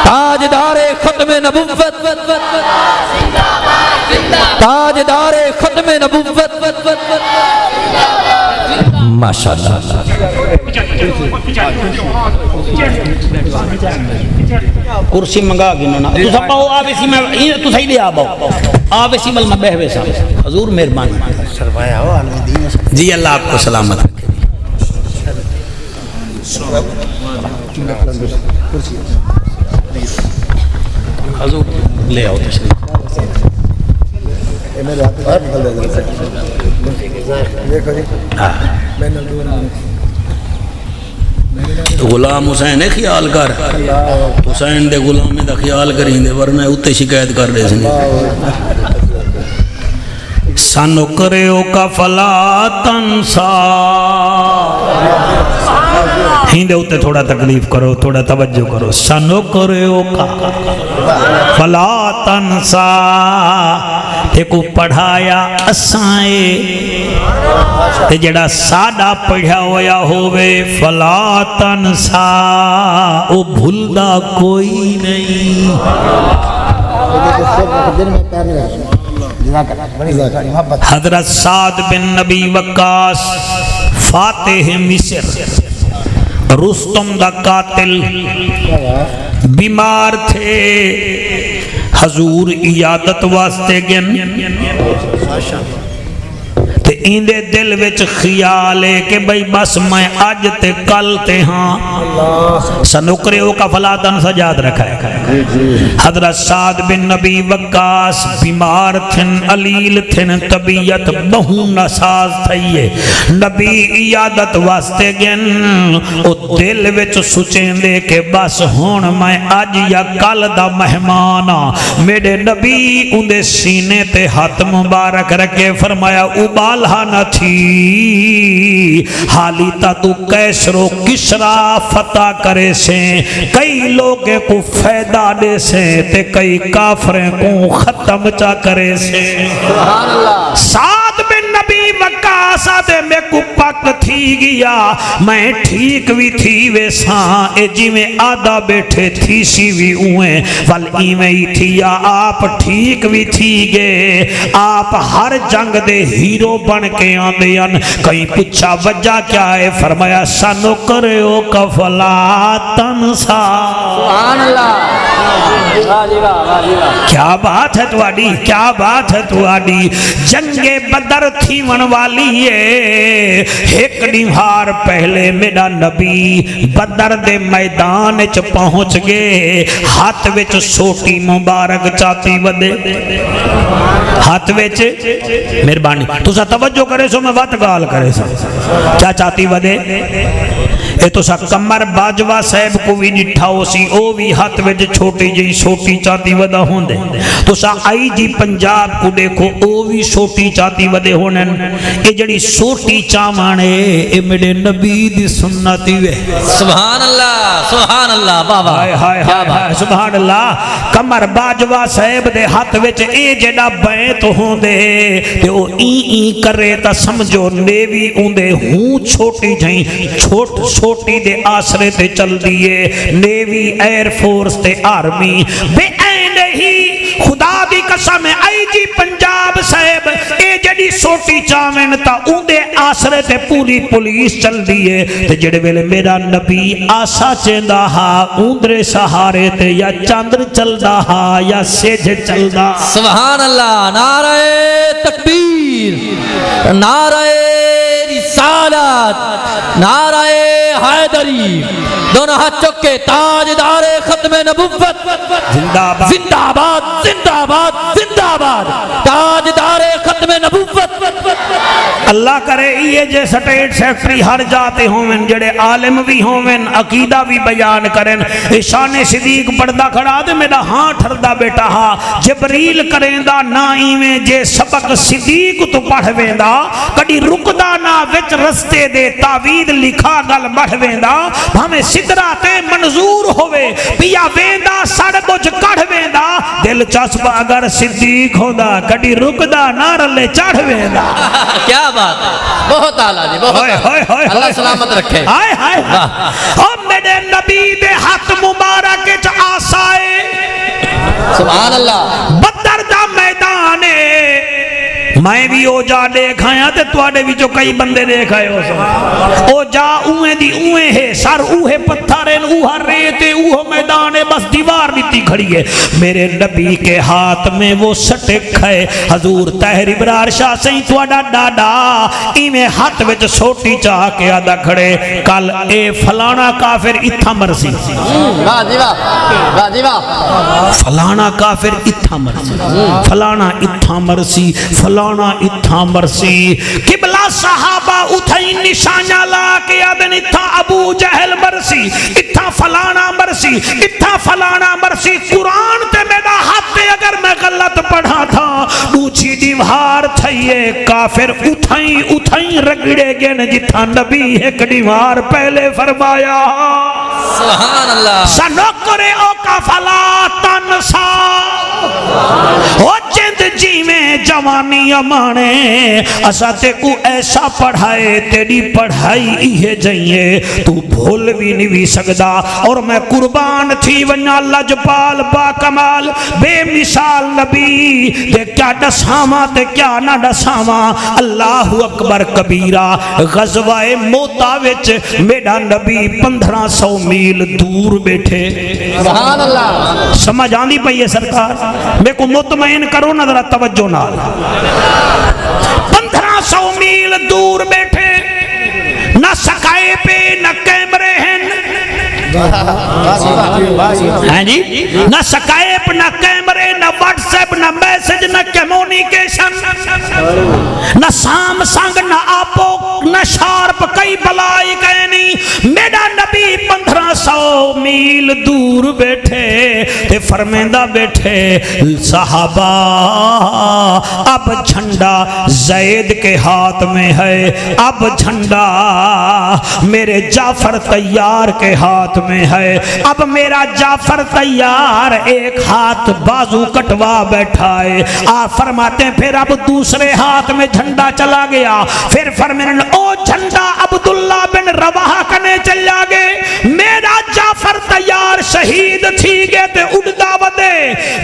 ताजदारे खत्मे नबुव्वत ताजदारे खत्मे नबुव्वत माशाल्लाह कुर्सी मंगा गिनो तू सब आओ आप इसी में तू सही ले आप इसी मल में बहवे सा हजूर मेहरबानी सरवाया हो जी अल्लाह आपको सलामत रखे हजूर ले आओ तशरीफ गुलाम हुसैन है ख्याल कर हुसैन दे गुलामे दा ख्याल करींदे वरना उत्ते शिकायत कर दे सानो करियो का फला तंसा हिंदे उत्ते थोड़ा तकलीफ करो थोड़ा तवज्जो करो सानो करियो का फला तंसा तेको पढ़ाया असाए ते जड़ा साडा पढ़िया होया होवे फला तंसा ओ भूलदा कोई नहीं हजरत साद बिन नबी वक्कास फातिह मिस्र रुस्तम दा कातिल बीमार थे, हजूर इयादत वास्ते गन ते इंदे दिल विच ख्याल है कि भाई बस मैं अज ते कल ते हाँ सनुकरे का फलातन सजाद रखा है। हजरत साद बिन नबी वक्कास बीमार थिन, अलील थिन, तबीयत बहु नसाज थई है। नबी इयादत वास्ते गन ओ दिल विच सोचेंदे कि बस हुण मैं अज या कल दा मेहमान हाँ। मेरे नबी उंदे सीने ते हाथ मुबारक रखे फरमाया उबाल न थी हाली ता तू कैसरो किसरा फता करे से, कई लोग को फायदा दे से ते कई काफरे को खत्म चा करे से। साद बिन नबी वक्कास दे में को पक थी गया, मैं ठीक भी थी वैसा ए जिवें आदा बैठे थी सी भी उए वल इवें ही थी। आप ठीक भी थी गए, आप हर जंग दे हीरो बन के आंदे अन। कई पूछा वजह क्या है, फरमाया सानू करो कफला तनसा। क्या बात है तुहाडी, क्या बात है तुहाडी। जंगे बदर थी वन वाली है, एक निहार पहले मेरा नबी बदर दे मैदान च पहुंच गए। हाथ विच सोटी मुबारक चाती वदे, हाथ विच मेहरबानी तुसा तवज्जो करे सो मैं बात गाल करे सो क्या चाती वदे। ए तो सा कमर बाजवा साहब को भी डिठा हो सी, ओ भी हाथ विच छोटी जी छोटी चाती वदा होंदे। तो सा आई जी पंजाब को देखो, ओ भी छोटी चाती वदे होने। ए जड़ी छोटी चावण है ए मेरे नबी दी सुन्नत वे। सुभान अल्लाह बाबा, हाय हाय हाय सुभान अल्लाह। कमर बाजवा साहब दे हाथ विच ए जेड़ा बैत होंदे ते ओ ई करे ता समझो नेवी उंदे हूं छोटी जई छोटी दे आसरे ते चल दिए। नेवी एयर फोर्स ते आर्मी बे ऐने ही खुदा दी कसम आई जी पंजाब साहब ए जड़ी छोटी चावन ता उंदे आसरे ते पूरी पुलिस चल दिए। ते जेड़े वेले मेरा नबी आसा चेंदा हा उंदरे सहारे ते या चंद्र चलदा हा या सेज चलदा। सुभान अल्लाह। नारे तकबीर, नारे रिसालत, नारे हैदरी, दोनों हाथ चुक के ताजदारे खत्मे नबुव्वत जिंदाबाद जिंदाबाद जिंदाबाद जिंदाबाद, ताजदारे खत्मे नबुव्वत। अल्लाह करे ये जे स्टेट सेक्रेटरी हर जाते होवेन, जड़े आलिम भी होवेन, अकीदा भी बयान करें। ईशान सिद्दीक पढ़दा खड़ा ते मेरा हां ठरदा बेटा हा। जबरील करेंदा ना इवें जे सबक सिद्दीक तो पढ़ वेंदा, कदी रुकदा ना विच रस्ते दे तावीद लिखा गल बढ़ वेंदा। भाਵੇਂ सिदरा ते मंजूर होवे पिया वेंदा सड़ कुछ कढ़ वेंदा। दिलचस्प अगर सिद्दीक होंदा कदी रुकदा ना रले चढ़ वेंदा। क्या बात है, बहुत आला जी, बहुत अल्लाह सलामत रखे। हाय हाय ओ मेरे नबी दे हाथ मुबारक च आसाए सुभान अल्लाह। बदर दा मैदान है, मैं भी ओ जा देखाया ते तुहाडे विचों कई बंदे देखाए हो। ओ जा उए दी उए है, सर उहे पत्थर है, उहा रेत है, उहो मैदान है, बस दीवार नीति खड़ी है। मेरे नबी के हाथ में वो सटिक है। हजूर ताहिर इब्रार शाह सही तुहाडा डाडा इवें हाथ विच सोटी चाह के आदा खड़े, कल ए फलाना काफिर इत्था मरसी, वाह जी वाह, वाह जी वाह। फलाना काफिर इत्था मरसी, फलाना इत्था मरसी, फलाना इत्था मरसी। किबला सहाबा उथई निशाना ला के आदन इत्था अबू जहल मरसी, इत्था फलाना मरसी, इत्था फलाना मरसी। कुरान ते मेरा हाथ अगर मैं गलत पढ़ा था ऊंची दीवार थईए काफिर उथई उथई रगड़े गन जिथा नबी एक दीवार पहले फरमाया। सुभान अल्लाह। सनोकरे ओ का फला तनसा, ओ जिंद जीवें जवानी अमाने असा ते को ऐसा पढ़ाए तेरी पढ़ाई इहे जाइए तू भूल भी नहीं भी सकदा। और मैं कुर्बान थी वन्ना लजपाल बाकमाल बेमिसाल नबी ते क्या दसावा ते क्या ना दसावा। अल्लाहु अकबर कबीरा गज़वाए मोता विच मेरा नबी 1500 मील दूर बैठे। सुभान अल्लाह। समझ आंदी पई है सरकार? मेरे को मुतमईन करो ना जरा तवज्जो नाल। 1500 मील दूर बैठे, ना सकाए पे ना कैमरे हैं, हैं जी, ना स्काइप ना कैमरे ना व्हाट्सएप ना मैसेज ना कम्युनिकेशन ना सैमसंग ना आपो ना शार्प कई बलाई कहीं नहीं। मेरा नबी 1500 मील दूर बैठे ते फरमेंदा बैठे सहाबा अब झंडा जैद के हाथ में है, अब झंडा मेरे जाफर तैयार के हाथ में है। अब मेरा जाफर तैयार एक हाथ बाजू कटवा बैठा है। आप फरमाते हैं फिर अब दूसरे हाथ में झंडा चला गया। फिर फरमान ओ झंडा अब्दुल्ला बिन रवाहा कने चला गए। मेरा जाफर तैयार शहीद थी गए ते उड़दा वदे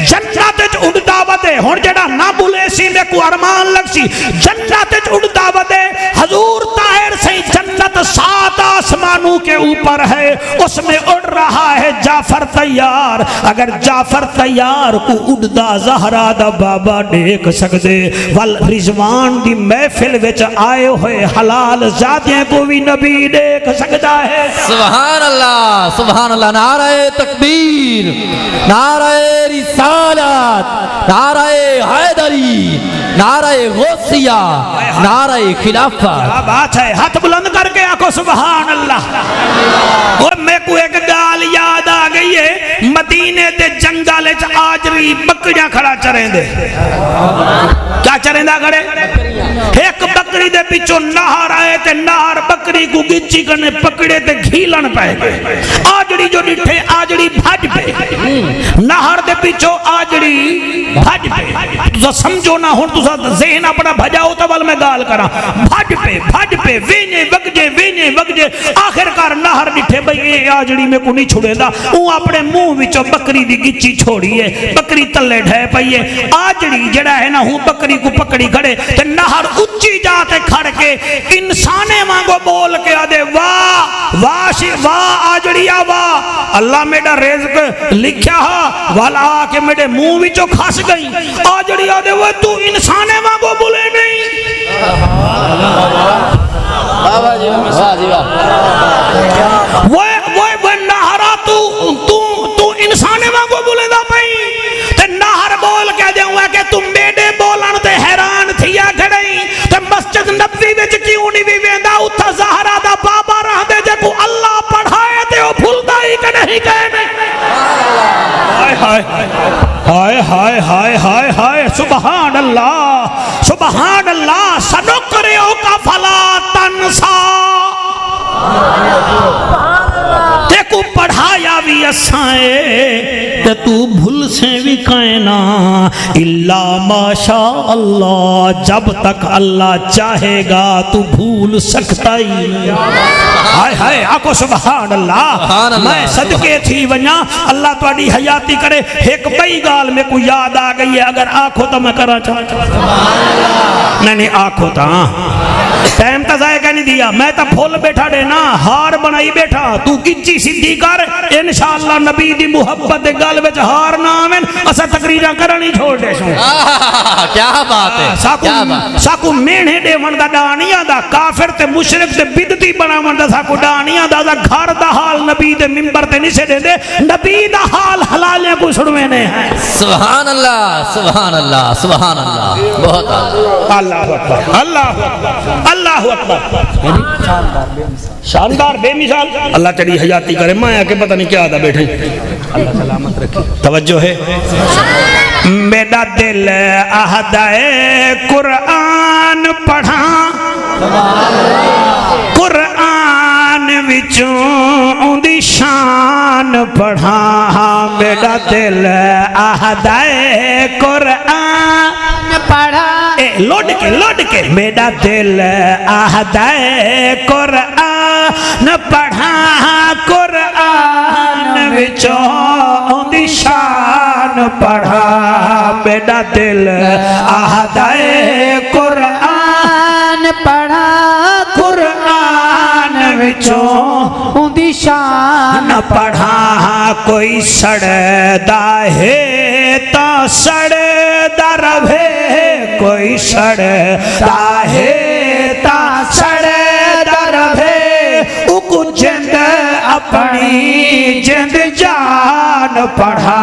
जन्नत च उड़दा वदे। हुण जेड़ा ना बुले सी मैं को अरमान लग सी जन्नत च उड़दा वदे। हजूर ताहिर से जन्नत 7 आसमानों के ऊपर है, उसमें उड़ रहा है जाफर तैयार। अगर जाफर तैयार को उड़दा ज़हरा दा बाबा देख सकदे वल रिजवान दी महफिल विच आए हुए हलाल ज़ादियां को भी नबी देख सकदा है। सुभान अल्लाह, सुभान अल्लाह। नाराए तकबीर, नाराए रिसालत, नाराए हैदरी, नाराए गौसिया, नाराए खिलाफत। क्या बात है, हाथ बुलंद करके आखो सुभान अल्लाह। और मैं को एक गाल याद आ गई है, मदीने दे जंगल च आजरी बकरियां खड़ा चरेंदे। क्या चरेंदा खड़े? एक बकरी दे पिछो नहर आए ते नहर बकरी को गिच्ची करने पकड़े ते घीलन पे गए। आजड़ी जो डिठे आजड़ी भज पे, नहर दे पिछो आजड़ी भज पे। तुसा समझो ना हुन तुसा ज़हन अपना भजाओ तो वल मैं गाल करा। भज पे वेने वगजे आखिरकार नहर डिठे भाई ये आजड़ी में को नहीं छुड़ेदा। वो अपने मुंह विचों बकरी दी गिच्ची छोड़ी है, बकरी तले ढह पई है। आजड़ी जड़ा है ना हूं बकरी को पकड़ी खड़े ते नहर उच्ची जाते खड़ के इंसाने वांगो बोल के आदे वाह वाह वाह आजड़िया वाह, अल्लाह मेरा रिज़्क लिखा हा वाला के मेरे मुंह विचों खस गई। आजड़ी आदे वो तू इंसाने वांगो बोले नहीं। बाबा जी वाह जी वाह। वो नहरा तू इंसाने वांगो बोलेदा पई ते नहर बोल के देऊंगा कि तुम मेरे बोलन ते हैरान थिया खड़ई ते मस्जिद नबवी विच क्यों नहीं भी वेंदा? उथा ज़हरा दा बाबा रहदे जे को अल्लाह पढ़ाए ते ओ भूलदा ही कि नहीं कहने। हाय हाय हाय हाय हाय हाय हाय सुभान अल्लाह सुभान अल्लाह। सनो करे ओ का फला तनसा तेको पढ़ाया भी असाए ते तू भूल से भी कहना इल्ला माशा अल्लाह। जब तक अल्लाह चाहेगा तू भूल सकता ही। हाय हाय आको सुभान अल्लाह। मैं सदके थी वन्या अल्लाह तुहाडी हयाती करे। एक बई गाल में को याद आ गई है, अगर आखो तो मैं करा नहीं आखो तो टाइम तो जायका नहीं दिया। मैं तो फुल बैठा देना हार बनाई बैठा। तू गिच्ची सीधी कर इंशाअल्लाह नबी दी मुहब्बत दे गल विच हार ना आवे असा तकरीरा करनी छोड़ दे। क्या बात है। साकू मेहने देवन दा डा नहीं आंदा, काफिर ते मुशरिक ते बिदती बनावन दा साकू डा नहीं आंदा। घर दा हाल नबी दे मिंबर ते नहीं से देंदे, नबी दा हाल हलाले को सुनवे ने है। सुभान अल्लाह सुभान अल्लाह सुभान अल्लाह। बहुत अल्लाहु अकबर अल्लाहु अकबर अल्लाहु अकबर। शानदार बेमिसाल अल्लाह तेरी हयाती करे। मैं आके पता नहीं क्या था बैठे। अल्लाह सलामत रखे। तवज्जो है। मेरा दिल आहदाए कुरान पढ़ा, कुरान विचों दी शान पढ़ा। मेरा दिल आहदाए कुरान पढ़ा लोड के मेरा दिल आहदा है कुरान पढ़ा कुरान विचों दी शान पढ़ा मेरा दिल आहदा है कुरान पढ़ा कुरान विचों उदी शान पढ़ा कोई सड़दा है ता सड़दा रहे कोई सड़दा है ता सड़दा रहे उको जिंद अपनी जिंद जान पढ़ा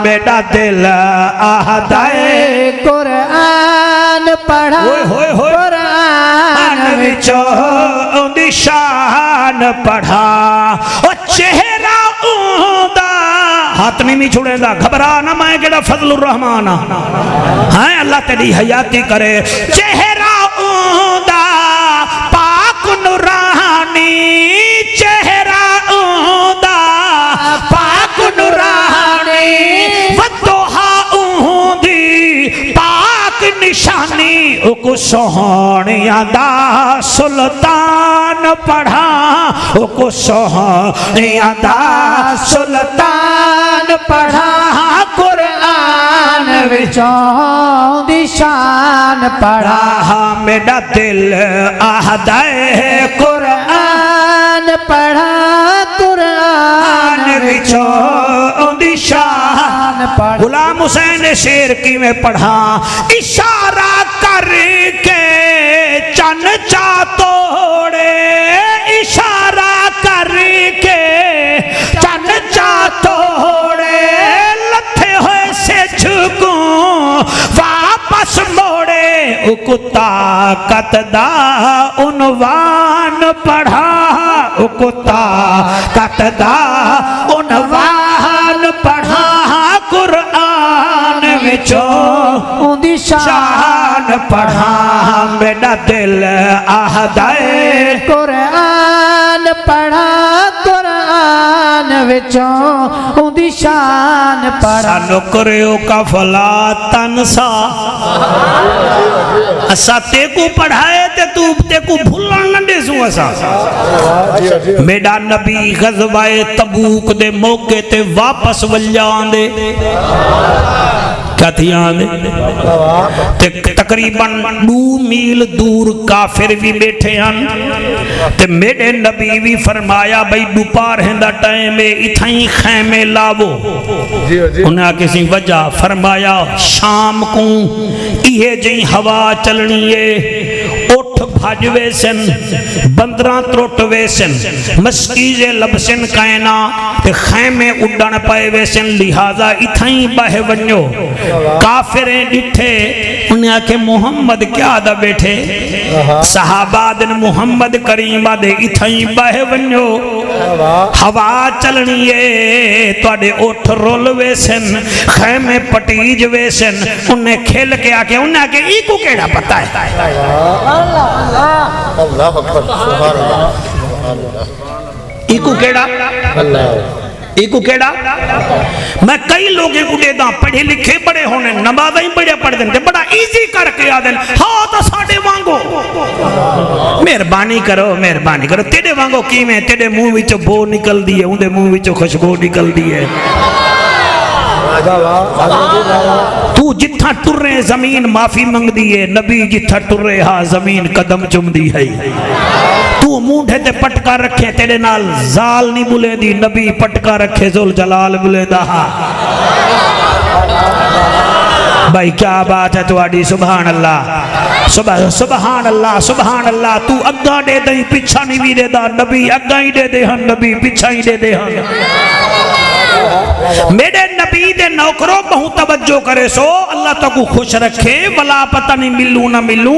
मेरा दिल आहदा है कुरान पढ़ा कुरान विचों दी शान पढ़ा ओ चेहरा ऊंदा हाथ नहीं छुड़ेगा घबरा ना मैं केड़ा फजलुर रहमान है अल्लाह तेरी हयाती करे चेहरा ऊंदा पाक नूरानी चेहरा ऊंदा पाक नूरानी वदोहा ऊंदी पाक निशानी उको सोहणिया दा सुल्तान पढ़ा उको सोहणिया दा सुल्तान पढ़ा कुरान विचों दी शान पढ़ा मेरा दिल आहदा है कुरान पढ़ा कुरान विचों दी शान पढ़ा गुलाम हुसैन शेर की में पढ़ा इशारा करके चन चा तोड़े इशारा करके चन चा तोड़े लथे हुए से झुकू वापस मोड़े उकुता कतदा उनवान पढ़ा उकुता कतदा उनवान पढ़ा कुरान विचों उदी शान पढ़ा मेरा दिल आहदा है कुरान पढ़ा कुरान विचों उदी शान पढ़ा सानू करियो कफला तनसा असा तेकू पढ़ाए ते तू तेकू भूलन न देसू असा मेरा नबी गज़वाए तबूक दे मौके ते वापस वल्जांदे क्या थी आंदे ते तकरीबन 2 मील दूर काफिर भी बैठे हैं ते मेरे नबी भी फरमाया भाई दोपहर दा टाइम है इथाई खैमे लावो उन्हें किसी वजह फरमाया शाम को इहे जी हवा चलनी है उठ भज वेसन बंदरा त्रुट वेसन मस्कीजे लबसन कायना ते खैमे उड़न पाए वेसन लिहाजा इथाई बह वन्यो काफिर डिठे उन्हें आखे मोहम्मद क्या दा बैठे सहाबा दिन मोहम्मद करीम दे इथाई बह वन्यो हवा चलनी है तुहाडे उठ रुल वेसन खैमे पटीज वेसन उन्हें खेल के आके उन्हें आके इको केड़ा पता है अल्लाह अकबर सुभान अल्लाह इको केड़ा इको केड़ा मैं कई लोगों को देदा पढ़े लिखे बड़े होने नमाज़ ही बड़े पढ़ देते बड़ा इजी करके आ देन हाँ तो साडे वांगो मेहरबानी करो तेरे वांगो किवें तेरे मुंह विचों बो निकलदी है उंदे मुंह विचों खुशबू निकलदी है तू जिथा टुरे जमीन माफी मंगदी है नबी जिथा टुरे हा जमीन कदम चुमदी है तू मूंढे ते पटका रखे तेरे नाल जाल नहीं बुलेदी नबी पटका रखे जुल जलाल बुलेदा हा भाई क्या बात है तुम्हारी सुभान अल्लाह सुभान अल्लाह तू अग्गा दे दई पिछा नहीं भी देदा नबी अग्गा ही दे दे हन नबी पिछा ही दे दे हन मेरे नबी दे नौकरों बहुत तवज्जो करे सो अल्लाह तको खुश रखे वला पता नहीं मिलू ना मिलू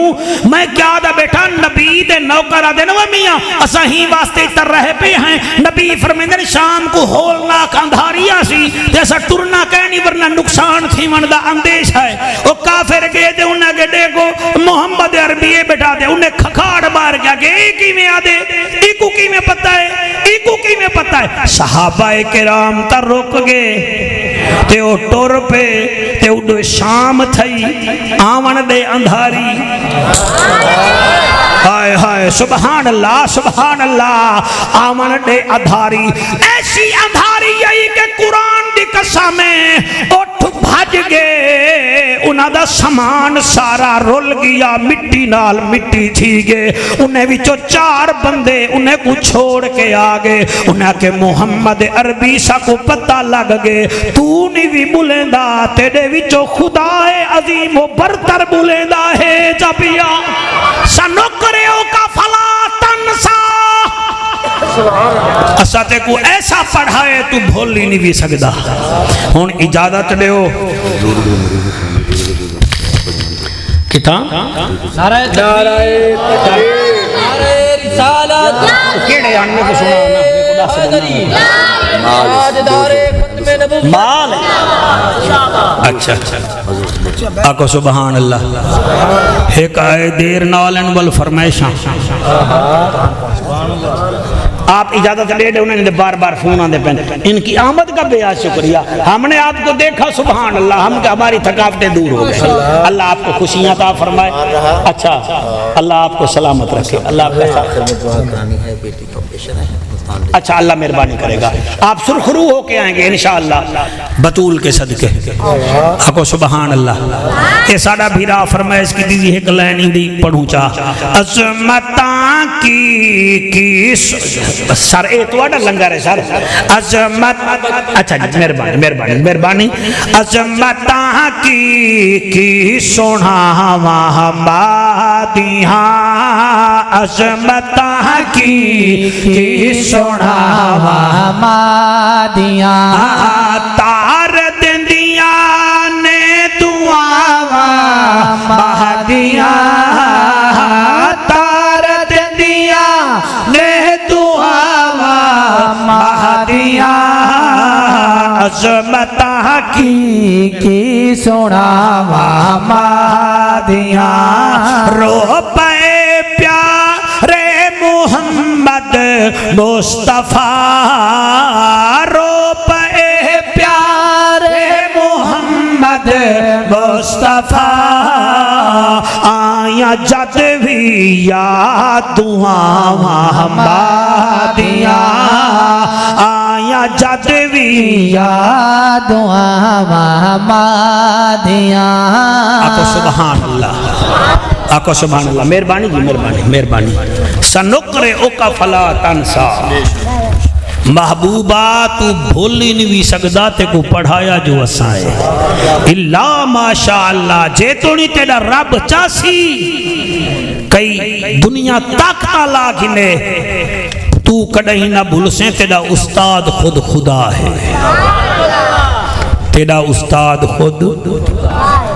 मैं क्या दा बेटा नबी दे नौकर आ देना मियां असा ही वास्ते तर रहे पे हैं नबी फरमांदे शाम को होलनाक अंधारियां सी ते असा टुरना कह नहीं वरना नुकसान थी मन दा अंदेश है ओ काफिर गए ते उन्हें के देखो मोहम्मद अरबी बैठा दे उन्हें खखाड़ मार गया के किवें आ दे इको की में पता है, इकू की में पता है। सहाबाए किराम ता रुक गए ते ओ टुर पे ते उडो शाम थई आवन दे अंधारी। हाय हाय सुभान अल्लाह सुभान अल्लाह। आवन दे अंधारी, ऐसी अंधारी आई कि कुरान दी कसम उठ भज गए। उन्हां दा समान सारा रुल गया, मिट्टी नाल मिट्टी थी गए। उन्हें विचों 4 बंदे उन्हें को छोड़ के आ गए। उन्हें के मुहम्मद अरबी सा को पता लग गए, तू नहीं भी बुलेंदा, तेरे विचों खुदा है अजीम वो बरतर बुलेंदा है। जबिया सनो करे ओ का फला तनसा, असा ते को ऐसा पढ़ाए तू भूल ही नहीं भी सकदा। हुन इजाजत दियो किता नारे रिसालत केड़े आने को सुना ना माल। अच्छा आको सुभान अल्लाह। एक आए देर नालन वल फरमाइशा। आप इजाजत दे दे, उन्होंने बार बार फोन आते पे। इनकी आमद का बेहद शुक्रिया, हमने आपको देखा सुभान अल्लाह, हम हमारी थकावटें दूर हो गई। अल्लाह आपको खुशियां ता फरमाए। अच्छा अल्लाह आपको सलामत रखे। अल्लाह आपका अच्छा अल्लाह मेहरबानी करेगा, आप सुरखरू होके आएंगे इंशाअल्लाह बतूल के सदके। आको सुभान अल्लाह। ये साडा भीरा फरमाइश की दीदी एक लाइन दी पढ़ूं चा। अजमता की सर ए तुहाडा लंगर है सर। अजमत अच्छा जी मेहरबानी मेहरबानी मेहरबानी। अजमता की सुनावा बादियां, अजमता की सुनावा मादियां, तार दिंदिया ने दुआवा महदियां, तार दिंदिया ने दुआवा महदियां। अजमता की सुनावा मादियां, रो पे प्यारे मोहम्मद मुस्तफा, रो पे प्यारे मोहम्मद मुस्तफा। आया जद भी याद दुआवा मादियां, आया जद भी याद दुआवा मादियां। आको सुभान अल्लाह, आको सुभान अल्लाह। मेहरबानी जी मेहरबानी मेहरबानी। सनुकरे ओका फला तनसा, महबूबा तू भूल ही नहीं भी सकदा ते को पढ़ाया जो असाए। इल्ला माशा अल्लाह, जे तो नहीं तेरा रब चासी कई दुनिया ताकता ला गिने तू कदहीं ना भूल से। तेरा उस्ताद खुद खुदा है, तेरा उस्ताद खुद।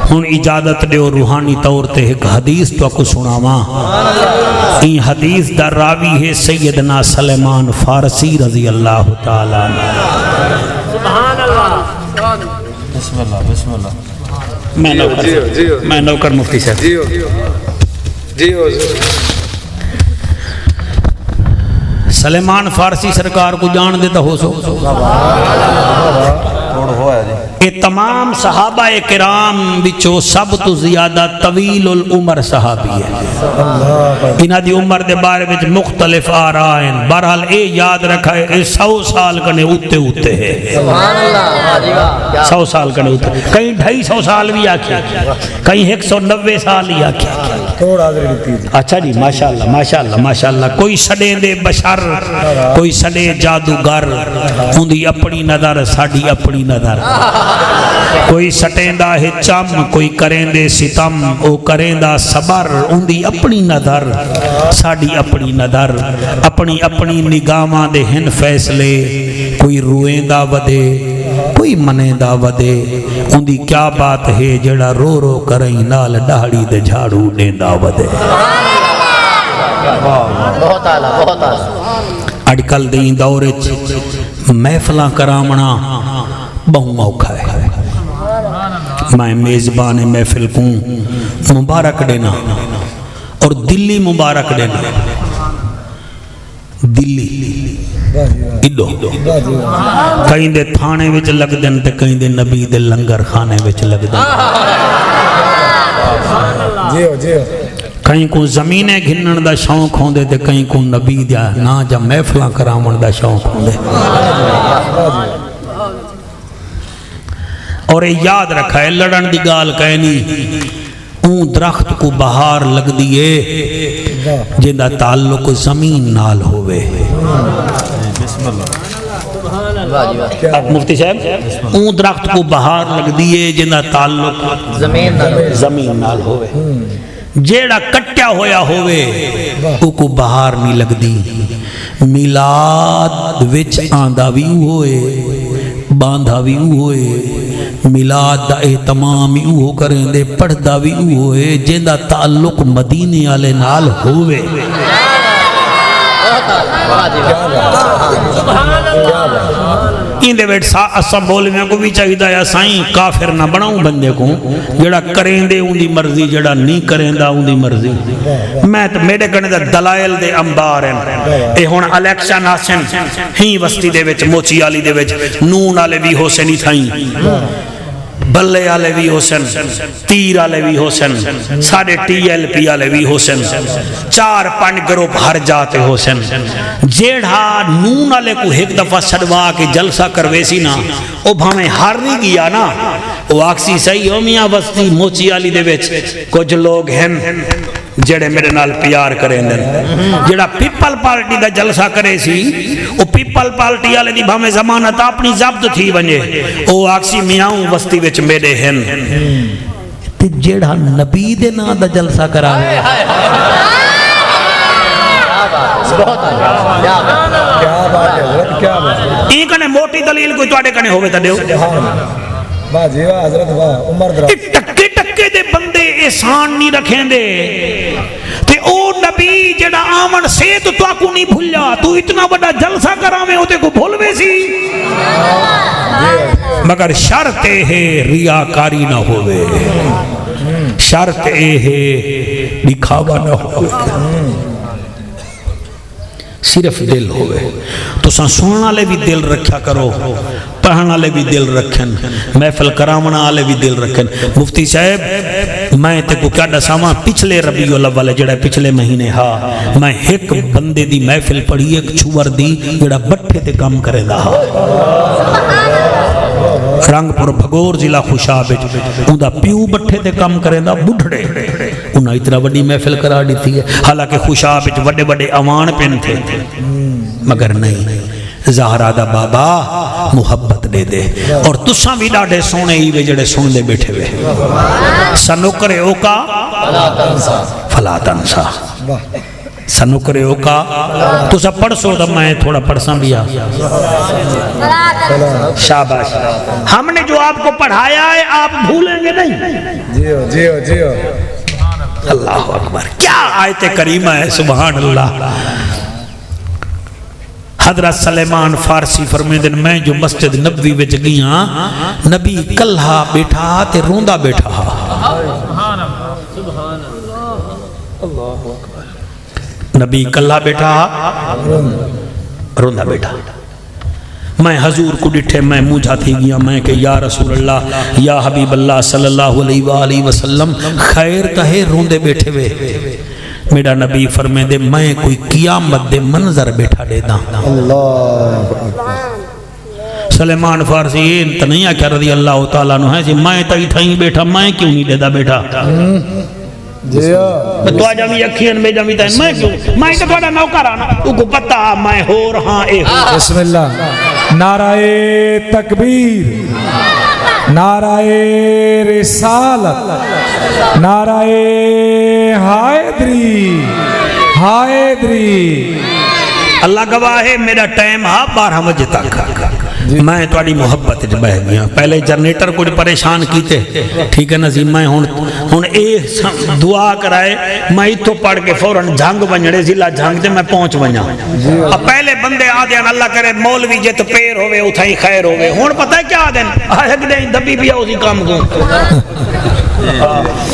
हुन इजाजत दियो रूहानी तौर ते एक हदीस तो को सुनावा। ई हदीस दा रावी है सैयदना सलेमान फारसी रजी अल्लाह ताला अन्हु। सुभान अल्लाह बिस्मिल्लाह बिस्मिल्लाह। मैं नौकर मुफ्ती साहब जी सलेमान फारसी सरकार को जान देता हो सो। ये तमाम सहाबा किराम विचों सब तो ज्यादा तवील उल उमर सहाबी है। इन्हां दी उम्र दे बारे में मुख्तलिफ आ रहा है। बहरहाल ये याद रखा है 100 साल कने उत्ते उत्ते है। 100 साल कने उत्ते, कहीं 250 साल भी आखे, कहीं 190 साल ही आखे। अच्छा जी माशाअल्लाह माशाअल्लाह माशाअल्लाह। कोई सडे दे बशर, कोई सडे जादूगर, उनकी अपनी नजर साडी अपनी नजर। कोई सटेंदा है चम, कोई करेंदे सितम, ओ करेंदा सबर। उनकी अपनी नजर साडी अपनी नजर। अपनी अपनी निगाहां दे हिन फैसले। कोई रोएंदा वदे, कोई मनेंदा वदे। उनकी क्या बात है जड़ा रो रो करई नाल दाढ़ी दे झाड़ू देंदा वदे। बहुत आला बहुत आला। अजकल दे दौर महफिलां करावना बहु औखा है। मैं मेज़बान महफिल को मुबारक देना और दिल्ली मुबारक देना। दिल्ली इडो कई दे थाने विच लगदे ते कई दे नबी दे लंगर खाने विच लगदे कई को जमीने घिनण दा शौक होंदे ते कई को नबी दा ना जा महफिलां करावण दा शौक होंदे। और ये याद रखा है लड़न दी गाल कहनी ऊं दरख्त को बहार लगदी है जिंदा ताल्लुक जमीन नाल होवे। मुफ्ती साहब ऊं दरख्त को बहार लगदी है जिंदा ताल्लुक जमीन नाल होवे। जेड़ा कट्या होया होवे उको बहार नहीं लगदी। मिलाद विच आंदा भी होए बांधा भी होए मिलाद दा एहतमाम ही वो करेंदे पढ़दा भी होए जिंदा ताल्लुक मदीने वाले नाल होवे। इंदे वेट असा बोलने को भी चाहिए साईं काफिर ना बनाऊं बंदे को जेड़ा करेंदे उंदी मर्जी जेड़ा नहीं करेंदा उंदी मर्जी। मैं तो मेरे कने दा दलाइल दे अंबार हैं। ए हुण इलेक्शन आसन ही वस्ती दे विच मोची वाली दे विच नून वाले भी होसन ही थाई बल्ले वाले भी होसन तीर वाले भी होसन साढ़े TLP वाले भी होसन 4-5 ग्रुप हर जाते होसन। जेड़ा नून वाले को एक दफा छड़वा के जलसा करवे सी ना ओ भावे हार नहीं गया ना वो आखसी सही हो मियां बस्ती मोची वाली दे विच कुछ लोग हैं जेड़े मेरे नाल प्यार करेंदे। जेड़ा पीपल पार्टी दा जलसा करे सी ओ पीपल पार्टी वाले दी भावे जमानत अपनी जब्त थी वने ओ आखसी मियां बस्ती विच मेरे हैं ते जेड़ा नबी दे नाम दा जलसा करावे ई कने मोटी दलील कोई तुहाडे कने होवे ता देओ। वाह जी वाह हजरत वाह उमर दरा टक्के टक्के दे बंदे एहसान नहीं रखेंदे ते ओ नबी जेड़ा आमन से तो ताकू नहीं भूलिया तू इतना बड़ा जलसा करावे ओते को भूलवे सी। मगर शर्त ए है रियाकारी ना होवे शर्त ए है दिखावा ना होवे सिर्फ दिल होवे। तुसा सुनने वाले भी दिल रखा करो पढ़ने वाले भी दिल रखन महफिल करावना वाले भी दिल रखन। मुफ्ती साहब मैं ते को क्या दसावा पिछले रबीउल अव्वल जेड़ा पिछले महीने हा मैं एक बंदे दी महफिल पढ़ी एक छुवर दी जेड़ा बट्ठे ते काम करेंदा हा रंगपुर भगोर जिला खुशाब उनका प्यू बट्ठे ते काम करेंदा बुढ़ड़े उन्हें इतना बड़ी महफिल करा दी थी। हालांकि खुशाब बड़े बड़े अवान पेन थे मगर नहीं ज़हरा दा बाबा मुहब्बत दे दे। और तुसा भी डाढ़े सोने ही वे जड़े सुनते बैठे वे सनुकरे ओका फला तंसा सनुकरे ओका तुसा पढ़सो तो मैं थोड़ा पढ़सा भी आ। शाबाश हमने जो आपको पढ़ाया है आप भूलेंगे नहीं। जियो जियो जियो अल्लाह अकबर क्या आयते करीमा है सुभान अल्लाह। हजरत सलेमान फारसी फरमाते मैं जो मस्जिद नबवी विच गया नबी कल्हा बैठा ते रोंदा बैठा नबी कल्हा बैठा रोंदा बैठा। मैं हजूर को डिठे मैं मूझा थी गया मैं के या रसूल अल्लाह या हबीब अल्लाह सल्लल्लाहु अलैहि वसल्लम खैर कहे रोंदे बैठे वे। मेरा नबी फरमाते मैं कोई कियामत दे मंजर बैठा देदा। सलेमान फारसी तो नहीं आख्या रज़ी अल्लाह तआला नु है जी मैं तई थई बैठा मैं क्यों नहीं देदा बैठा तो जामी अखियन में जामी तन मैं क्यों मैं तो थोड़ा नौकर आना उको पता मैं हो रहा ए बिस्मिल्लाह नाराए तकबीर नाराए रिसालत नाराए हायदरी अल्लाह गवाह है मेरा टाइम हा 12 बजे तक मैं थोड़ी मोहब्बत च बह गया। पहले जनरेटर कुछ परेशान कीते ठीक है ना जी मैं हुण ए दुआ कराए मैं इतो पढ़ के फौरन जंग वंजड़े जिला जंग ते मैं पहुंच वजा। अब पहले बंदे आदे अल्लाह करे मौलवी जित पैर होवे उथाई खैर होवे हुण पता है क्या आदन आखदे दबी भी उसी काम को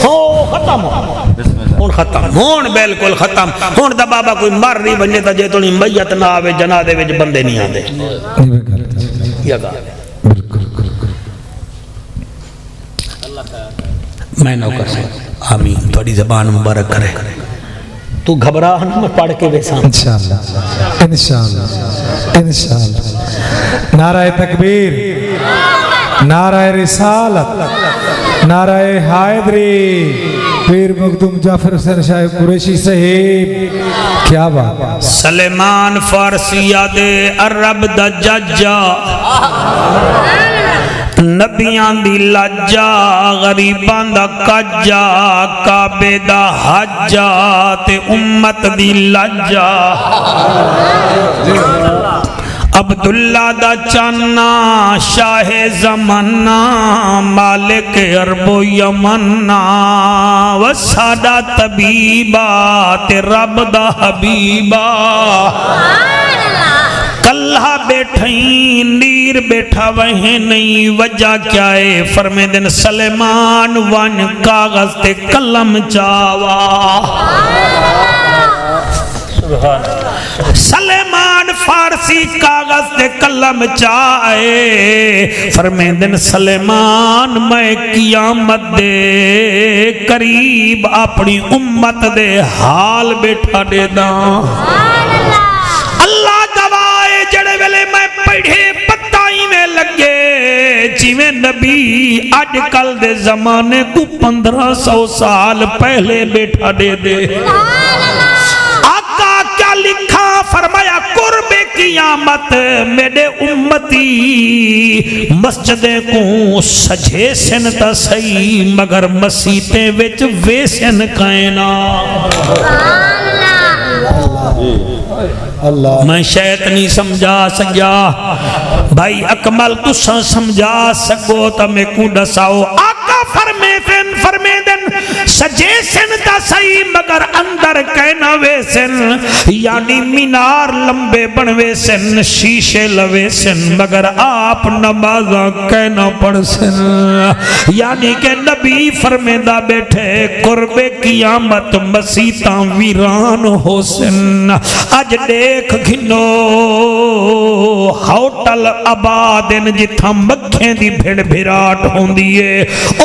हो खत्म हुण बिल्कुल खत्म हुण दा बाबा कोई मर नहीं बने तो जे तोनी मैयत ना आवे जनादे विच बंदे नहीं आते मैं नौकर से आमीन थोड़ी जबान मुबारक करे तू घबरा ना मैं पढ़ के बेसा इंशाअल्लाह इंशाअल्लाह इंशाअल्लाह नारा तकबीर नारा रिसालत नारा हैदरी पीर मखदूम जाफर हुसैन शाह कुरैशी साहिब क्या बात सलेमान फारसी यादे अरब दा जज्जा नबियां दी लाजा गरीबां दा काजा काबे दा हज्जा ते उम्मत दी लाजा अब्दुल्ला दा चाना शाहे ज़माना मालिक अरबो यमन्ना व साडा तबीबा ते रब दा हबीबा कल्हा बैठई नीर बैठा वह नहीं वजह क्या है फरमे दिन सलेमान वन कागज ते कलम चावा सलेमान फारसी कागज ते कलम चाए फरमे दिन सलेमान मैं कियामत दे करीब अपनी उम्मत दे हाल बैठा दे दा अल्लाह गवाए जड़े वेले मैं पढ़े पत्ताई में लगे जिवें नबी अजकल दे जमाने को 1500 साल पहले बैठा दे दे आका क्या लिखा फरमाया कुर्बे कियामत मेरे उम्मती मस्जिदे को सजे सन ता सही मगर मसीते विच वेसन कायना मैं शायद नहीं समझा सकिया भाई अकमल तुसा समझा सको तो मैं को दसाओ आका फरमे दिन सजे सन ता सही मगर अंदर कहना वेसन यानी मीनार लंबे बनवे सन शीशे लवे सन मगर आप नमाजा कहना पढ़ सन यानी के नबी फरमेदा बैठे कुर्बे कियामत मसीता वीरान हो सन अज देख घिनो होटल आबादन जिथा मक्खें दी भिड़ भिराट होंदी है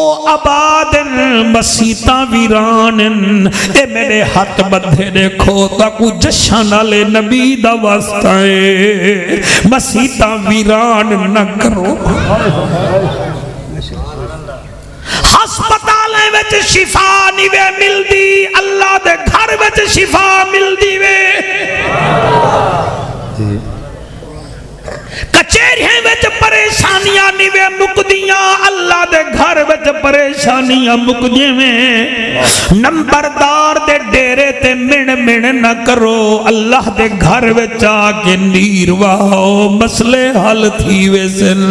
ओ आबादन मसीता वीरान ए मेरे हाथ बंधे देखो ताकू जशन वाले नबी दा वास्ता है मसीता वीरान न करो हस्पतालें विच शिफा नहीं वे मिलदी अल्लाह दे घर विच शिफा मिलदी वे कचहरियां विच परेशानियां नहीं वे मुकदियां अल्लाह दे घर विच परेशानियां मुक जिवें नंबरदार दे डेरे ते मिण मिण न करो अल्लाह दे घर विच आके नीर वाहो मसले हल थी वेसन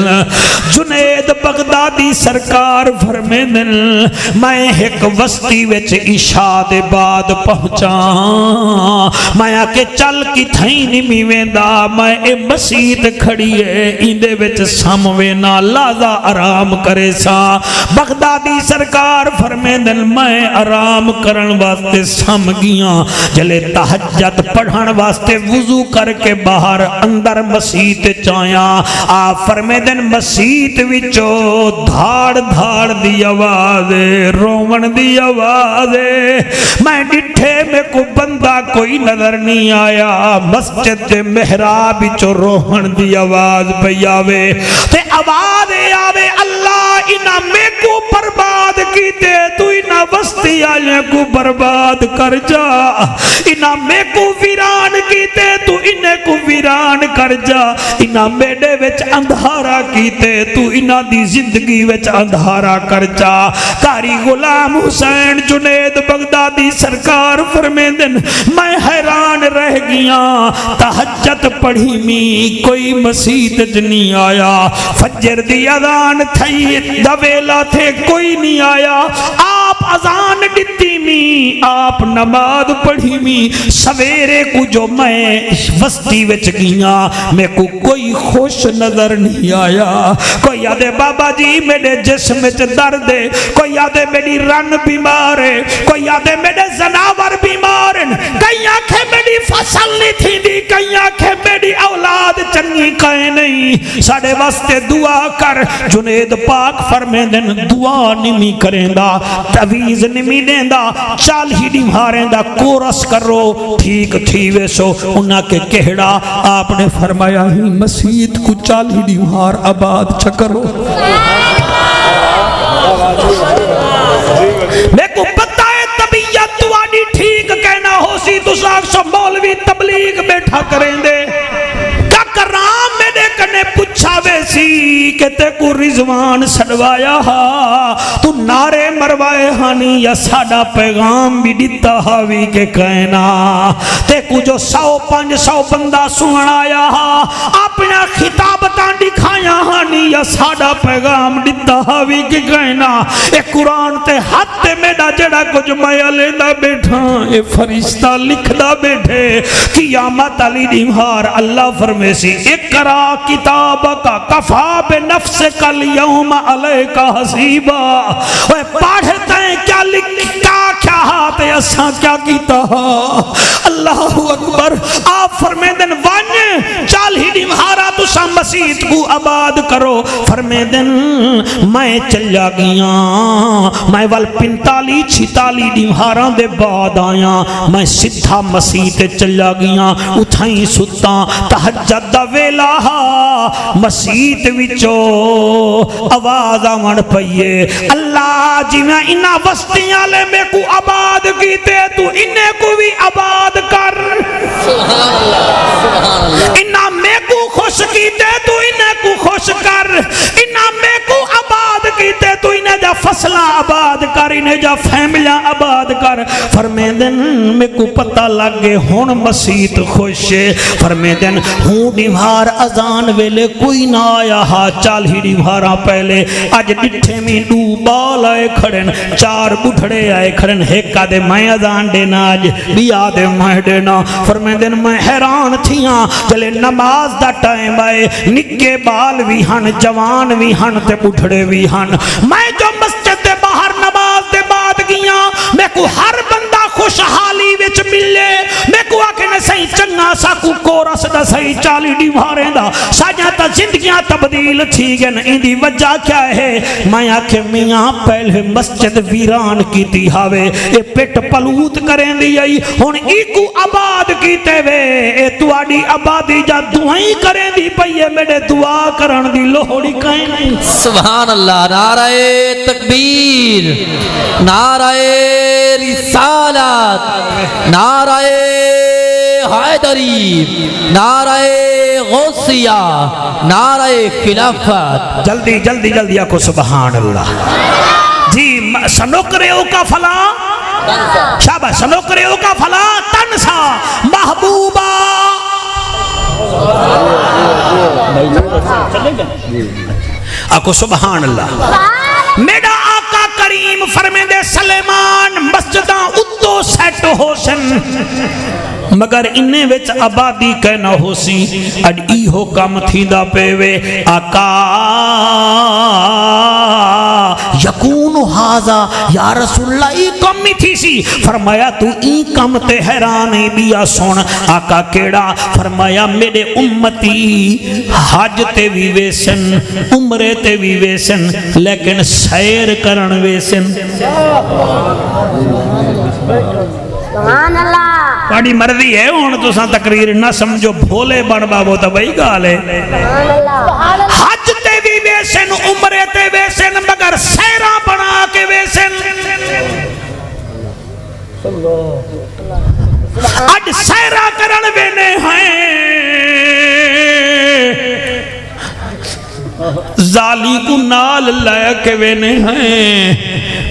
जुनैद बगदादी सरकार फरमेंदन मैं एक बस्ती विच इशा दे बाद पहुंचा मैं आके चल कि थई नहीं वेंदा मैं ए मसीत खड़ी है इंदे विच समवे ना लाजा आराम करे सा बगदादी सरकार फरमेंदन मैं आराम करन वास्ते सम गया जले तहज्जुद पढ़न वास्ते वुजू करके बाहर अंदर मसीत चाया आ फरमेंदन मसीत विचो धाड़ धाड़ दी आवाज रोवण दी आवाज मैं डिठे में को बंदा कोई नजर नहीं आया मस्जिद दे मेहराब विचो रोहण दी आवाज पई आवे ते आवाज आवे अल्लाह इना में को बर्बाद कीते तू इना बस्ती आले को बर्बाद कर जा इना में को वीरान कीते तू इने को वीरान कर जा इना मेडे विच अंधारा कीते तू इना दी जिंदगी विच अंधारा कर जा कारी गुलाम हुसैन जुनैद बगदादी सरकार फरमेंदन मैं हैरान रह गया तहज्जुद पढ़ी मी कोई मसीत च नहीं आया फजर दी अजान थई दवेला थे कोई नहीं आया आप अजान दिती मी आप नमाज पढ़ी मी सवेरे को जो मैं बस्ती विच गया मेरे को कोई खुश नजर नहीं आया कोई आदे बाबा जी मेरे जिस्म च दर्द है कोई आदे मेरी रन बीमार है कोई आदे मेरे जना फसल नहीं थी दी कई आखे मेरी औलाद चंगी कहे नहीं साडे वास्ते दुआ कर जुनेद पाक फरमेंदन दुआ निमी करेंदा तवीज निमी देंदा 40 दिहारे दा कोरस करो ठीक थी वेसो उन्ना के केड़ा आपने फरमाया ही मस्जिद को 40 दिहार आबाद च करो मेरे को पता है तबीयत तुआडी ठीक कहना हो सी तुसा सो मौलवी तबलीग बैठा करेंदे क्या कराम मेरे कने पूछा वैसी कि ते को रिजवान सड़वाया हा तू नारे मरवाए हानी या साडा पैगाम भी दिता हावी के कहना ते को जो 100-500 बंदा सुन आया हा अपना खिताबतां दिखाया हानी या साडा पैगाम दिता हावी के कहना ए कुरान ते हाथ ते मेरा जड़ा कुछ मैं लेंदा बैठा ए फरिश्ता लिखदा बैठे कियामत अली दिहार अल्लाह फरमेसी इकरा किताबका कफा बिनफ्सिका अल-यौम अलैका हसीबा ओए पढ़ते क्या लिखा क्या हाथ ऐसा क्या कीता अल्लाहु अकबर आप फरमेंदन वन 40 दिहारा तुसा मस्जिद को आबाद करो फरमेंदन मैं चला गया मैं वल 45-46 दिहारा दे बाद आया मैं सीधा मस्जिद चला गया उठाई सुता तहज्जुद दा वेला मस्जिद विचों आवाज आवन पईए अल्लाह जिवें इन्हां बस्तियां ले मैं को आबाद कीते तू इन्हें को भी आबाद कर सुभान अल्लाह इन्हां मैं को खुश कीते तू इन्हें को खुश कर इन्हां मैं को आबाद कीते तू इन्हें जा फसला आबाद कर इन्हें जा फैमिलियां आबाद कर फरमेंदन मैं को पता लग गए हुण मस्जिद खुश फरमेंदन हूं दिहार अजान वेले कोई ना आया हा 40 दिहारा पहले अज डिठे में दू बाल आए खड़न 4 बुढ़ड़े आए खड़न एक आदे मैं अजान देना आज भी आदे मैं देना फरमेंदन मैं हैरान थियां चले नमाज दा टाइम आए निक्के बाल भी हन जवान भी हन ते बुढ़ड़े भी हन मैं जो मस्जिद दे बाहर नमाज दे बाद गया मैं को हर बंदा खुशहाली विच मिले मैं को आखे न सही चंगा साकू कोरस दा सही 40 दिहारे दा साजा ता जिंदगियां तब्दील थी गन इंदी वजह क्या है मैं आखे मियां पहले मस्जिद वीरान कीती हावे ए पिट पलूत करेंदी आई हुन इकू आबाद कीते वे ए तुआडी आबादी जा दुआई करेंदी पई है मेरे दुआ करन दी लोहड़ी काहे नहीं सुभान अल्लाह नाराए तकबीर नाराए रिसालत नाराए हैदरी नाराए गौसिया नाराए खिलाफत जल्दी जल्दी जल्दी आको सुभान अल्लाह जी सनोकरेओ का फला शाबाश सनोकरेओ का फला तनसा महबूबा आको सुभान अल्लाह मेरा आका करीम फरमेंदे सलेमान मस्जिदां उत्तो सेट होसन मगर इन्हें विच आबादी कहना होसी अज इहो कम थींदा पेवे आका यकून हाजा या रसूलल्लाह ई कम ही थी सी फरमाया तू ई कम ते हैरान ही बिया सुन आका केड़ा फरमाया मेरे उम्मती हज ते भी वेसन उम्रे ते भी वेसन लेकिन सैर करन वेसन सुभान अल्लाह ताड़ी मर्जी है हुन तुसा तकरीर ना समझो भोले बन बाबो तो बई गाल है हज ते भी वेसन उम्रे ते वेसन मगर सैरा बना के वेसन अज सैरा करन वेने हैं जाली को नाल लैके वेने हैं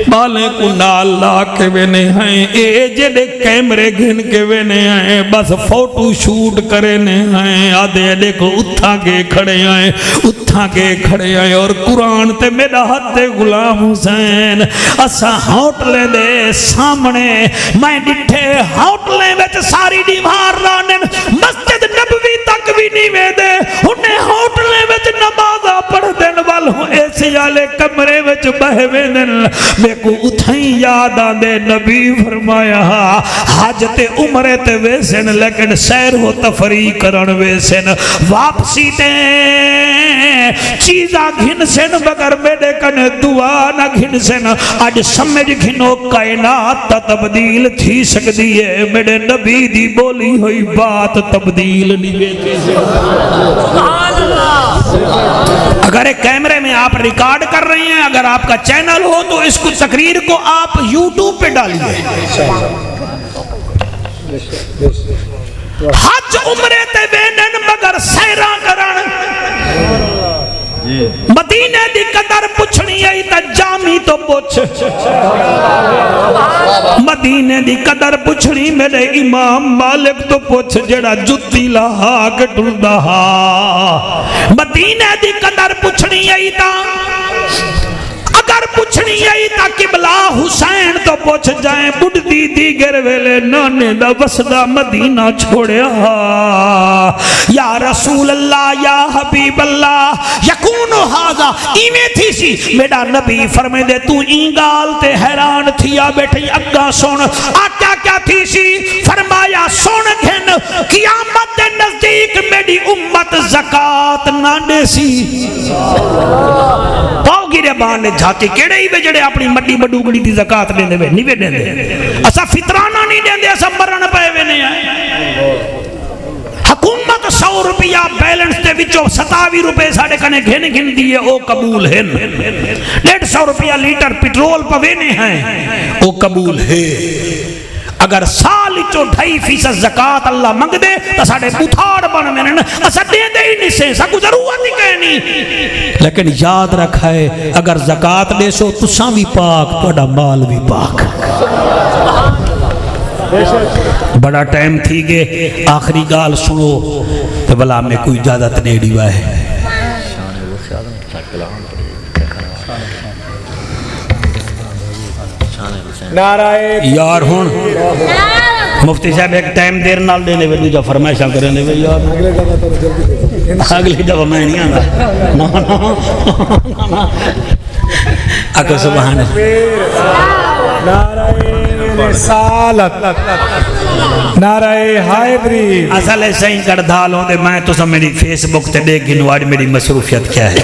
बाले को नाल ला के वेने हैं ए जेडे कैमरे घिन के वेने हैं बस फोटो शूट करे ने हैं आधे देखो उठा के खड़े आए उठा के खड़े आए और कुरान ते मेरा हथ गुलाम हुसैन असा होटले दे सामने मैं डिठे होटले विच सारी दीवार लाने मस्जिद नबवी तक भी नहीं वेदे उन्हें होटले विच नमाज़ पढ़ देन वाला नाल हूँ ऐसे वाले कमरे विच बहवे मेरे को उथई याद आंदे नबी फरमाया हज ते उमरे ते वेसन लेकिन सैर हो तफरी करन वेसन वापसी ते चीजा घिनसन मगर मेरे कने दुआ ना घिनसन अज समझ घिनो कायनात तब्दील थी सकती है मेरे नबी दी बोली हुई बात तब्दील नहीं वेती। अगर एक कैमरे में आप रिकॉर्ड कर रहे हैं अगर आपका चैनल हो तो इसको तकरीर को आप YouTube पे डालिए। हज उमरे ते वेनन मगर सैरा करन मदीने दी कदर पुछनी आई ता जामी तो पुछ मदीने दी कदर पुछनी मेरे इमाम मालिक तो पुछ जड़ा जुत्ती लहा के टुरदा हा मदीने दी कदर पुछनी आई ता अगर पुछनी आई ता किबला हुसैन तो पुछ जाए बुढ़दी दी गिर वेले नाने दा वसदा मदीना छोड़या या रसूल अल्लाह या हबीब अल्लाह यकून हाजा इवें थी सी मेरा नबी फरमांदे तू ई गाल ते हैरान थिया बैठी अग्गा सुन आका क्या थी सी फरमाया सुन घिन क़यामत दे नजदीक मेरी उम्मत ज़कात ना देसी गिरे बाने झाके केड़े ही वे जड़े अपनी मड्डी बडूगड़ी दी ज़कात देंदे वे नहीं वे देंदे असा फितराना नहीं देंदे असा मरण पे वे नहीं आए हुकूमत 100 रुपया बैलेंस दे विचों 27 रुपए साडे कने घिन घिन दिए ओ कबूल है 150 रुपया लीटर पेट्रोल पवे ने हैं ओ कबूल है अगर साल चो 2.5% ज़कात अल्लाह मंग दे तो साडे बुथाड़ बन मेन असा देंदे ही नहीं से साकू जरूरत ही कहनी लेकिन याद रखा है अगर ज़कात देसो तुसा भी पाक तुहाडा माल भी पाक। बड़ा टाइम थी गए आखिरी गाल सुनो तो भला में कोई इजाजत नहीं दीवा है यार हुन मुफ्ती साहब एक टाइम देर नाल दे ले दूजा फरमाइशा करे ले यार अगली दफा मैं नहीं आंदा ना ना आको सुभान नाराए हैदरी असल सही करदाल होंदे मैं तो सब मेरी फेसबुक ते देख गिनो आज मेरी मसरूफियत क्या है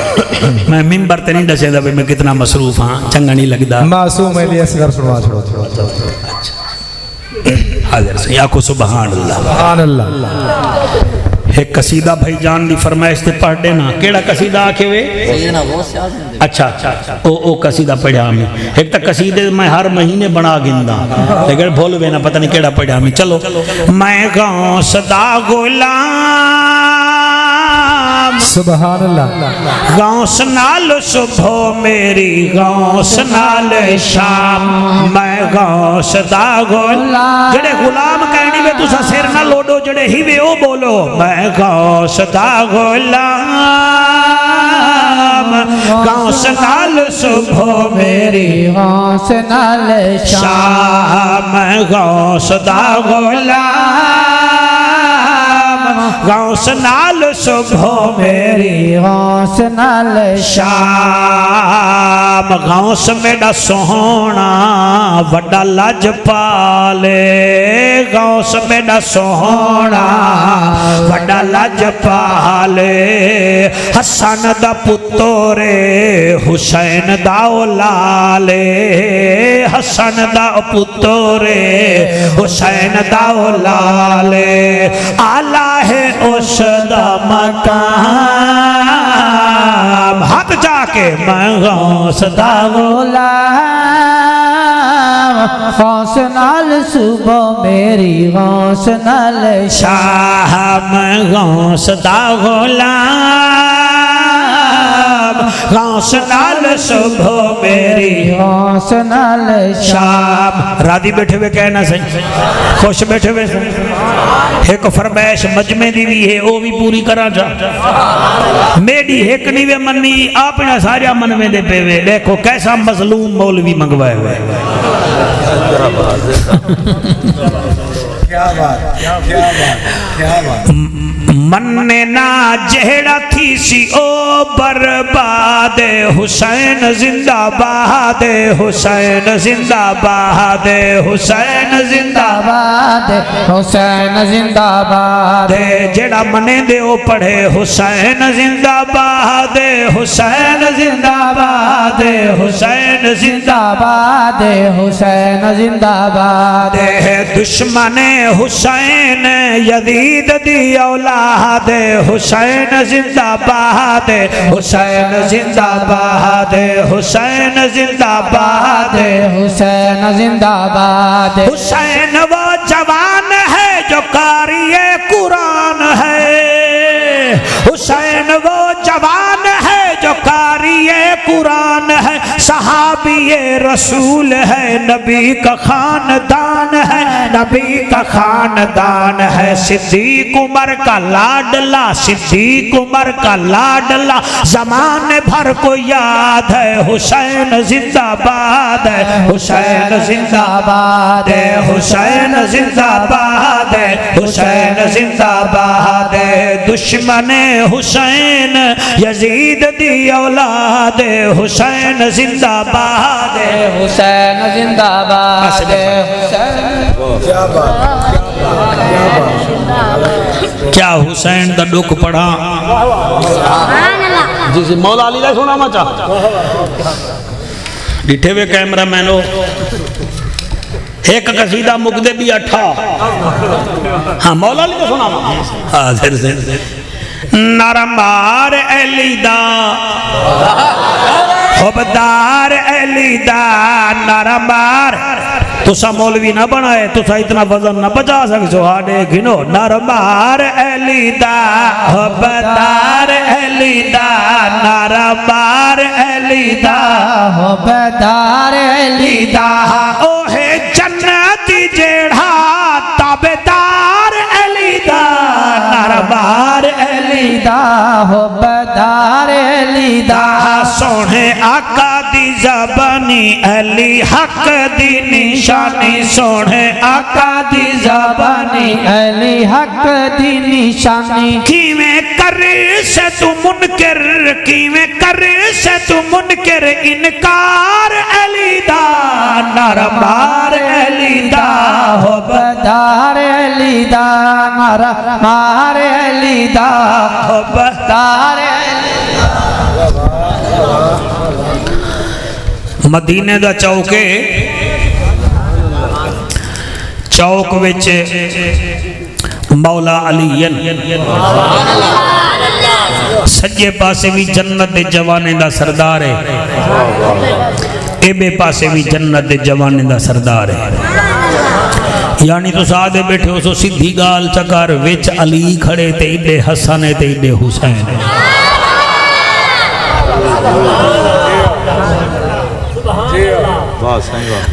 मैं मिंबर ते नहीं दसेदा भाई मैं कितना मसरूफ हां चंगा नहीं लगदा मासूम अली असगर सुनवा छोड़ो अच्छा हाजिर सही आको सुभान अल्लाह एक कसीदा भाई जान दी फरमाइश ते पढ़ देना केड़ा कसीदा आखे वे अच्छा ओ कसीदा पढ़ा मैं एक तक कसीदे मैं हर महीने बना गिंदा लेकिन भूल वे ना पता नहीं केड़ा पढ़ा मैं चलो मैं गाँव सदा गुलाम सुभान अल्लाह गाँव सनाल सुबह मेरी गाँव सनाल शाम मैं गाँव सदा गुलाम जड़े गुलाम कहनी वे तुसा सिर ना लोडो जड़े ही वे ओ बोलो मैं गाँव सदा गुलाम गाँव सनाल सुबह मेरी गाँव सनाल शाम गाँव सदा गुलाम गाँव सनाल सुबह मेरी गाँव सनाल शाम गाँव से मेरा सोहना वड्डा लजपाले गाँव से मेरा सोहना वड्डा लजपाले हसन दा पुत्तोरे हुसैन दा औलाले हसन दा पुत्तोरे हुसैन दा औलाले आला है उस दा मकाम हाथ जाके मैं गाँव सदा गाँव सनाल सुबह मेरी गाँव सनाल शाह मैं गाँव सदा गाँव सनाल सुबह मेरी गाँव सनाल शाम राधी बैठे हुए कहना सही खुश बैठे हुए एक फरमाइश मजमे दी भी है वो भी पूरी करा जा मेरी एक नहीं वे मनी अपना सारा मनवे दे पेवे देखो कैसा मजलूम मौलवी मंगवाए हुए क्या बात, क्या बात, क्या बात। मन्ने ना जेड़ा थी सी ओ बर्बाद हुसैन जिंदाबाद हुसैन जिंदाबाद हुसैन जिंदाबाद हुसैन जिंदाबाद जेड़ा मने दे ओ पढ़े हुसैन जिंदाबाद हुसैन जिंदाबाद हुसैन जिंदाबाद हुसैन जिंदाबाद दुश्मन हुसैन यजीद दी औलाद हुसैन जिंदाबाद हुसैन जिंदाबाद हुसैन जिंदाबाद हुसैन जिंदाबाद हुसैन वो जवान है जो कारिए कुरान है हुसैन वो जवान है जो कारिए कुरान है सहाबिए रसूल है नबी का खानदान है नबी का खानदान है सिद्दीक उमर का लाडला सिद्दीक उमर का लाडला जमाने भर को याद है हुसैन जिंदाबाद है हुसैन जिंदाबाद है हुसैन जिंदाबाद है हुसैन जिंदाबाद है दुश्मन हुसैन यजीद दी औलाद हुसैन जिंदाबाद है हुसैन जिंदाबाद क्या बात, क्या हुसैन का दुख पढ़ा जी जी मौला अली का सुना मचा डिठे वे कैमरा मैनो एक कसीदा मुकदे भी अठा हाँ मौला अली का सुना हाजिर से नरमार एलीदा खुबदार एलीदा नरमार तुसा मौलवी ना बनाए तुसा इतना वजन ना बचा सकते हाडे गिनो नरमार एलीदा खुबदार एलीदा नरमार एलीदा खुबदार एलीदा ओहे जन्नती जेड़ा ताबेदार एलीदा नरमार एलीदा खुबदार एलीदा सोने आका दी जबानी अली हक दी निशानी सोने आका दी जबानी अली हक दी निशानी किवें कर से तू मुनकर किवें कर से तू मुनकर इनकार अलीदा नरमार अलीदा खुबदार एलीदा नरमार एलीदा खुबदार मदीने दा चौके चौक विच मौला अलीयन सज्जे पासे भी जन्नत दे जवाने दा सरदार है एबे पासे भी जन्नत दे जवाने दा सरदार है यानी तो सादे बैठे हो सो सीधी गाल चकार विच अली खड़े ते इडे हसन है ते इडे हुसैन है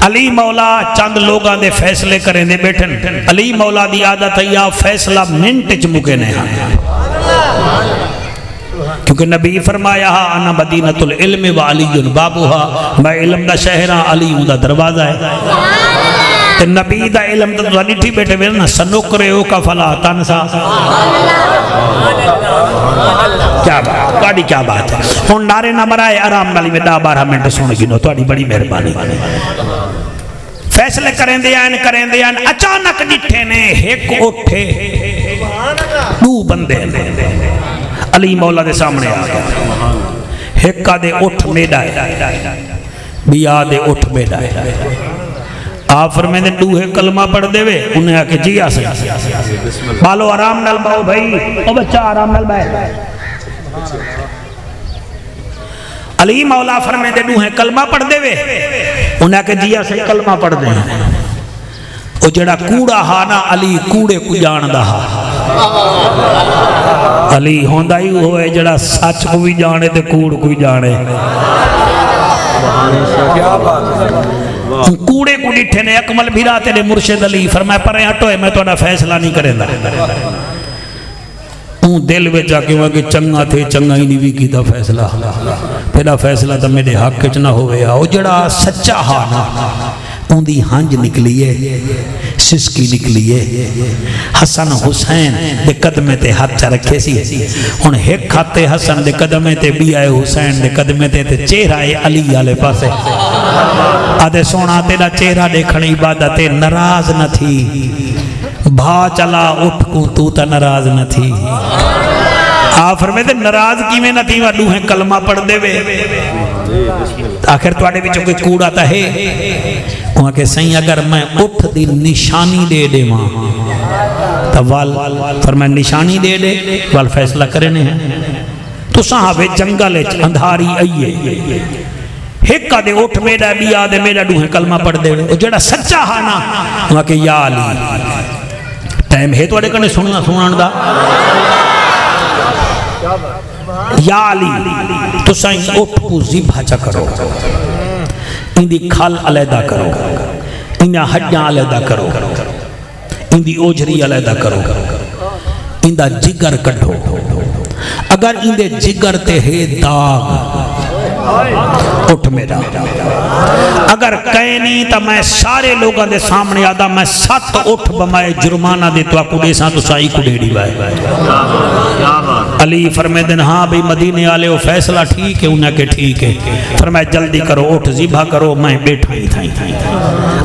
अली मौला चंद लोगों के फैसले करेंदे बैठन अली मौला की आदत है या फैसला मिनट च मुके ने क्योंकि नबी फरमाया अना मदीनतुल इल्म व अलीयुन बाबूहा मैं इल्म दा शहर हां अली दा दरवाजा है ते नबी दा इल्म तो निठी बैठे वे ना सनुकरे ओ का फला तनसा क्या बात ਤੁਹਾਡੀ क्या बात है हुण नारे ना मराए आराम नाल में 10-12 मिनट सुन गिनो ਤੁਹਾਡੀ बड़ी मेहरबानी फैसले करेंदे आन अचानक डिठे ने एक उठे दो बंदे अली मौला दे सामने आ गया एक दे उठ मेडा बिया दे उठ मेडा आप फरमाते दूहे कलमा पढ़ देवे उन्हें आके जी आ बालो आराम नाल बाओ भाई ओ बच्चा आराम नाल बैठ अली मौला फरमाते दूहे कलमा पढ़ देवे उन्हें आके जी आ सही कलमा पढ़ दे ओ जेड़ा कूड़ा हा ना अली कूड़े को जानदा हा अली होंदा ही होए जेड़ा सच को भी जाने ते कूड़ को भी जाने कूड़े को डिठे ने अकमल भीरा तेरे मुर्शिद अली फरमाया पर हटो मैं थोड़ा फैसला नहीं करेंदा तू दिल में जाके वहां कि चंगा थे चंगा ही नहीं भी कीता फैसला तेरा फैसला तो मेरे हक च ना होवे ओ जेड़ा सच्चा हा ना उनकी हंज निकली है, सिसकी निकली है। हसन हुसैन दे कदमे ते हाथ च रखे सी। हुण एक खाते हसन दे कदमे ते भी आए हुसैन दे कदमे ते चेहरा है अली वाले पासे। आदे सोना तेरा चेहरा देखने इबादत है, नाराज न थी भा चला उठ को तू तो नाराज न थी। आ फरमाते नाराज किवें न थी, वाडू है कलमा पढ़ देवे। आखिर तुहाडे विचों कोई कूड़ा तो है। वहां के सही अगर मैं उठ दी निशानी दे देवां तो वाल फरमाया निशानी दे दे, वाल फैसला करने हैं। तुसां आवे जंगल अंधारी आईए एक आदे उठ मेरा भी आदे मेरा डूहे कलमा पढ़ दे, जेड़ा सच्चा हा ना वहां के या अली टाइम है तुहाडे कने सुनना सुनाण दा। या अली तुसां उठ को ज़िबा चा करो, इंदी खाल अलहदा करो, इंदा हड्डियां अलहदा करो, इंदी ओझरी अलहदा करो, इंदा जिगर कढ़ो। अगर इंदे जिगर ते है दाग उठ मेरा, अगर कहे नहीं तो मैं सारे लोगों के सामने आदा मैं 7 उठ बमाए जुर्माना दे तो देसा तो साई को डेड़ी बाय। अली फरमाते हैं हाँ भाई मदीने वाले वो फैसला ठीक है, उन्हें के ठीक है। फरमाया जल्दी करो उठ ज़िबा करो, मैं बैठा ही था।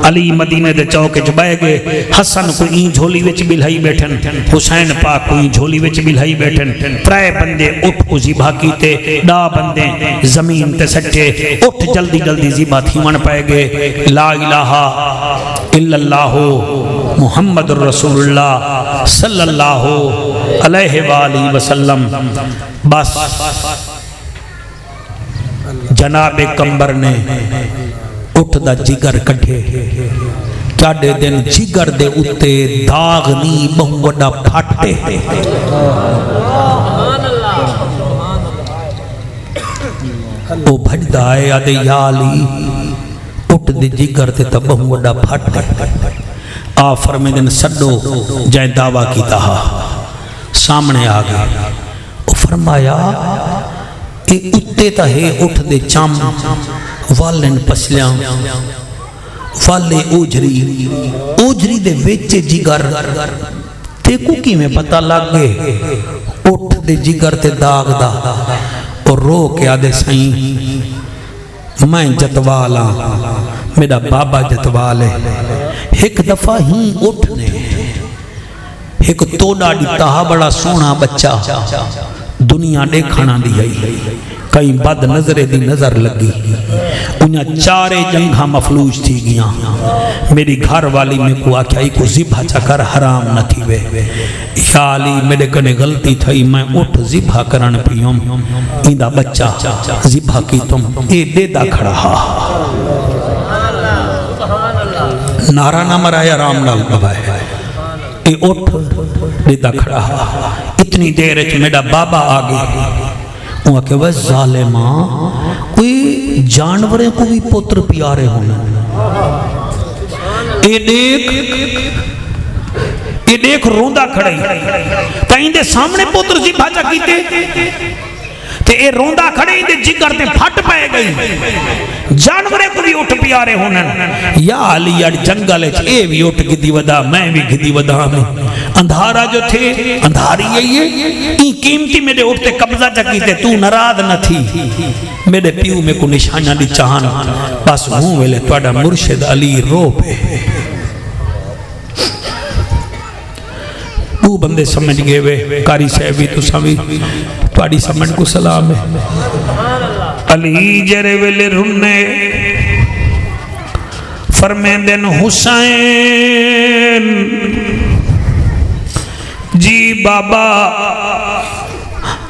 अली मदीने दे चौक च बह गए। हसन को ई झोली विच बिल्हाई बैठन, हुसैन पाक को ई झोली विच बिल्हाई बैठन। 3 बंदे उठ को ज़िबा कीते, 2 बंदे जमीन ते सच्चे उठ जल्दी जल्दी ज़िबा थीवन पै गए। ला इलाहा इल्लल्लाहु मुहम्मदुर रसूलुल्लाह सल्लल्लाहु अलैहि वसल्लम। बस जनाबे कंबर ने उठ दा जिगर कढ़े। चाडे दिन जिगर दे उत्ते दाग नी बहु वड्डा फाटे। वो भजदा है आदे या अली उठ दे जिगर ते तो बहु वड्डा फाटे। आ फरमाते हैं सडो जै दावा कीता हा सामने आ गए। वो फरमाया ये उत्ते तो है उठ दे चम वालन पसलियां वाले ओझरी ओझरी दे विच जिगर ते को किवें पता लग गए उठ दे जिगर ते दाग दा। और रो के आदे सही मैं जतवाल हाँ, मेरा बाबा जतवाल है। एक दफा ही उठ ने एक तोड़ा दिता बड़ा सोना बच्चा दुनिया देखना दी आई। कई बद नजरे दी नजर लगी, उन्हें 4 जंघा मफलूज थी गया। मेरी घर वाली में को आख्या को ज़िबा चकर हराम न थी वे। या अली मेरे कने गलती थी, मैं उठ ज़िबा करन पियों इंदा बच्चा ज़िबा की तुम ए देदा खड़ा हा। नारा ना मराया राम नाल बवाए ए उठ देदा खड़ा हा। इतनी देर च मेरा बाबा आ गया। वो आके वह जालिमा कोई जानवरों को भी पुत्र प्यारे होने। ये देख रोंदा खड़े कहीं दे सामने पुत्र ज़िबा चा कीते ते ए रोंदा खड़े इंदे जिगर ते फट पै गई। जानवरों को भी उठ प्यारे होने। या अली यार जंगल च ए भी उठ गिदी वदा, मैं भी गिदी वदा में। अंधारा जो थे अंधारी है ये कीमती मेरे उठते कब्जा चकी थे। तू नाराज न थी मेरे प्यू में को निशाना दी चाहन। बस मुंह वेले तुहाडा मुर्शिद अली रो पे। तू बंदे समझ गए वे कारी साहब भी तुसा भी तुहाडी समझ को सलाम है। अली जरे वेले रुन्ने फरमांदे न हुसैन जी बाबा।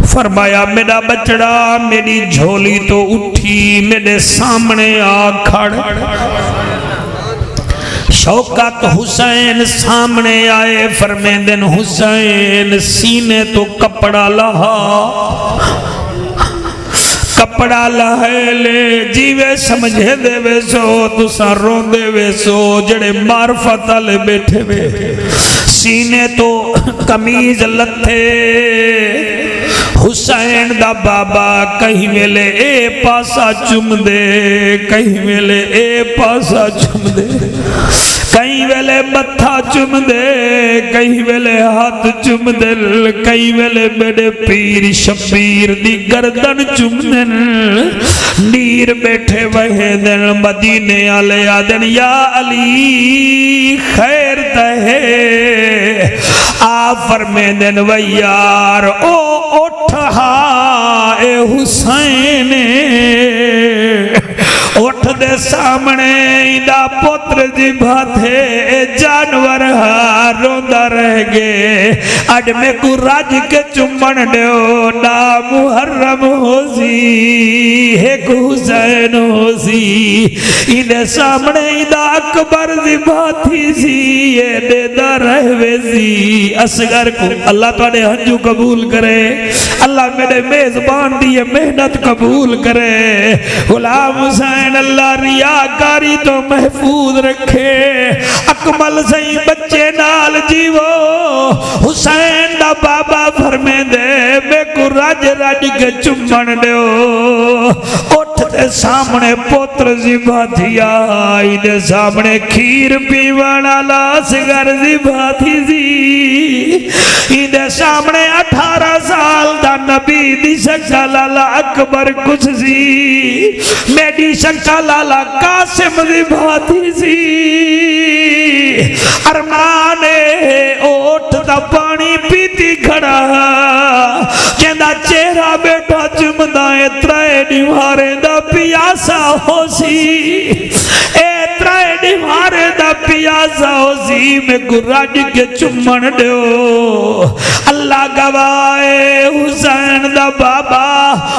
फरमाया मेरा बचड़ा मेरी झोली तो उठी मेरे सामने आ खड़। शौकत हुसैन सामने आए। फरमांदे न हुसैन सीने तो कपड़ा लहा, कपड़ा लहे ले जीवे समझे देवे सो तुसा रोंदे वे सो जड़े मार्फत वाले बैठे वे। सीने तो कमीज लथे हुसैन दा बाबा कहीं वेले ए पासा चुम दे, कहीं वेले ए पासा चुम दे, कई वेले मत्था चुम दे, कई वेले हाथ चुम दे, कई वेले मेरे पीर शबीर दी गर्दन चुम दे। नीर बैठे वहे दिन मदीने आले आदन या अली खैर तहे आ फरमे दिन वैयार ओ उठ हा ए हुसैन उठ दे सामने इंदा पुत्र जी भाथे जानवर हा रोंदा रह गए अज में को राज के चुम्बन दो ना मुहर्रम होसी एक हुसैन होसी इंदे सामने इंदा अकबर जी भाथी सी ये देदा रहवे सी असगर को अल्लाह तुहाडे हंजू कबूल करे अल्लाह मेरे मेजबान दी मेहनत कबूल करे गुलाम हुसैन अल्लाह रियाकारी तो महफूज रखे अकमल सही बच्चे नाल जीवो हुसैन दा बाबा फरमे दे मैं को रज रज के चुम्बन दो उठ दे सामने पुत्र जी भाथिया दे सामने खीर पीवन वाला असगर जी भाथी सी इदे सामने 18 साल दा नबी दी शक्ल लाला अकबर कुछ सी मेरी शक्ल लाला कासिम दी भाती सी अरमाने ओठ दा पानी पीती खड़ा कहंदा चेहरा बेटा चुमदा ए त्रै निवारे दा पियासा होसी ए त्रै निवारे दा पियासा होसी मैं गुरज के चुम्मन दो अल्लाह गवाए हुसैन दा बाबा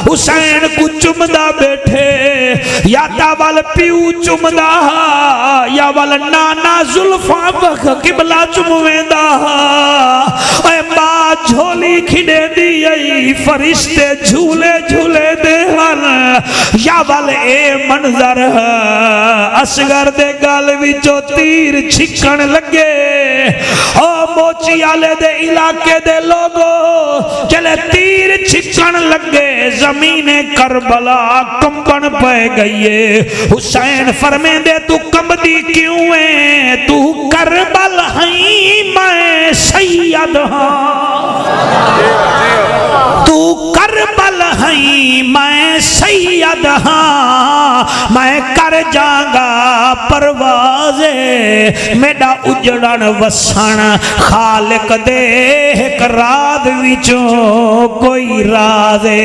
हुसैन को चुमदा बैठे या वाल प्यू चुमदा या वाल नाना जुल्फा बख किबला चुमवेंदा ओए मां झोली खिडे दी आई फरिश्ते झूले झूले दे हन या वाल ए मंजर असगर दे गल विचों तीर छिकण लगे ओ मोची आले दे इलाके दे लोगो चले तीर छिकण लगे जमीने करबला कंबन पे गई हुसैन फरमे दे तू कंबदी क्यों है तू करबल हई मैं सैयद हां तू करबल हई मैं सैयद हां मैं कर जागा परवाज़े मेरा उजड़न वसन खालिक दे एक राज विचों कोई राज़े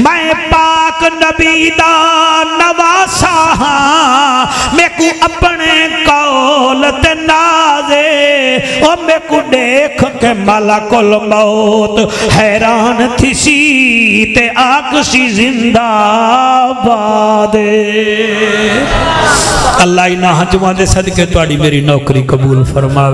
मैं पाक नबी दा नवासा हां मैं को अपने कौल ते नाज़े ओ मैं को देख के मलकुल मौत हैरान थी सी ते आकसी जिंदाबाद अल्लाह इन्हां हजमां दे सदके तुहाडी मेरी नौकरी कबूल फरमावे।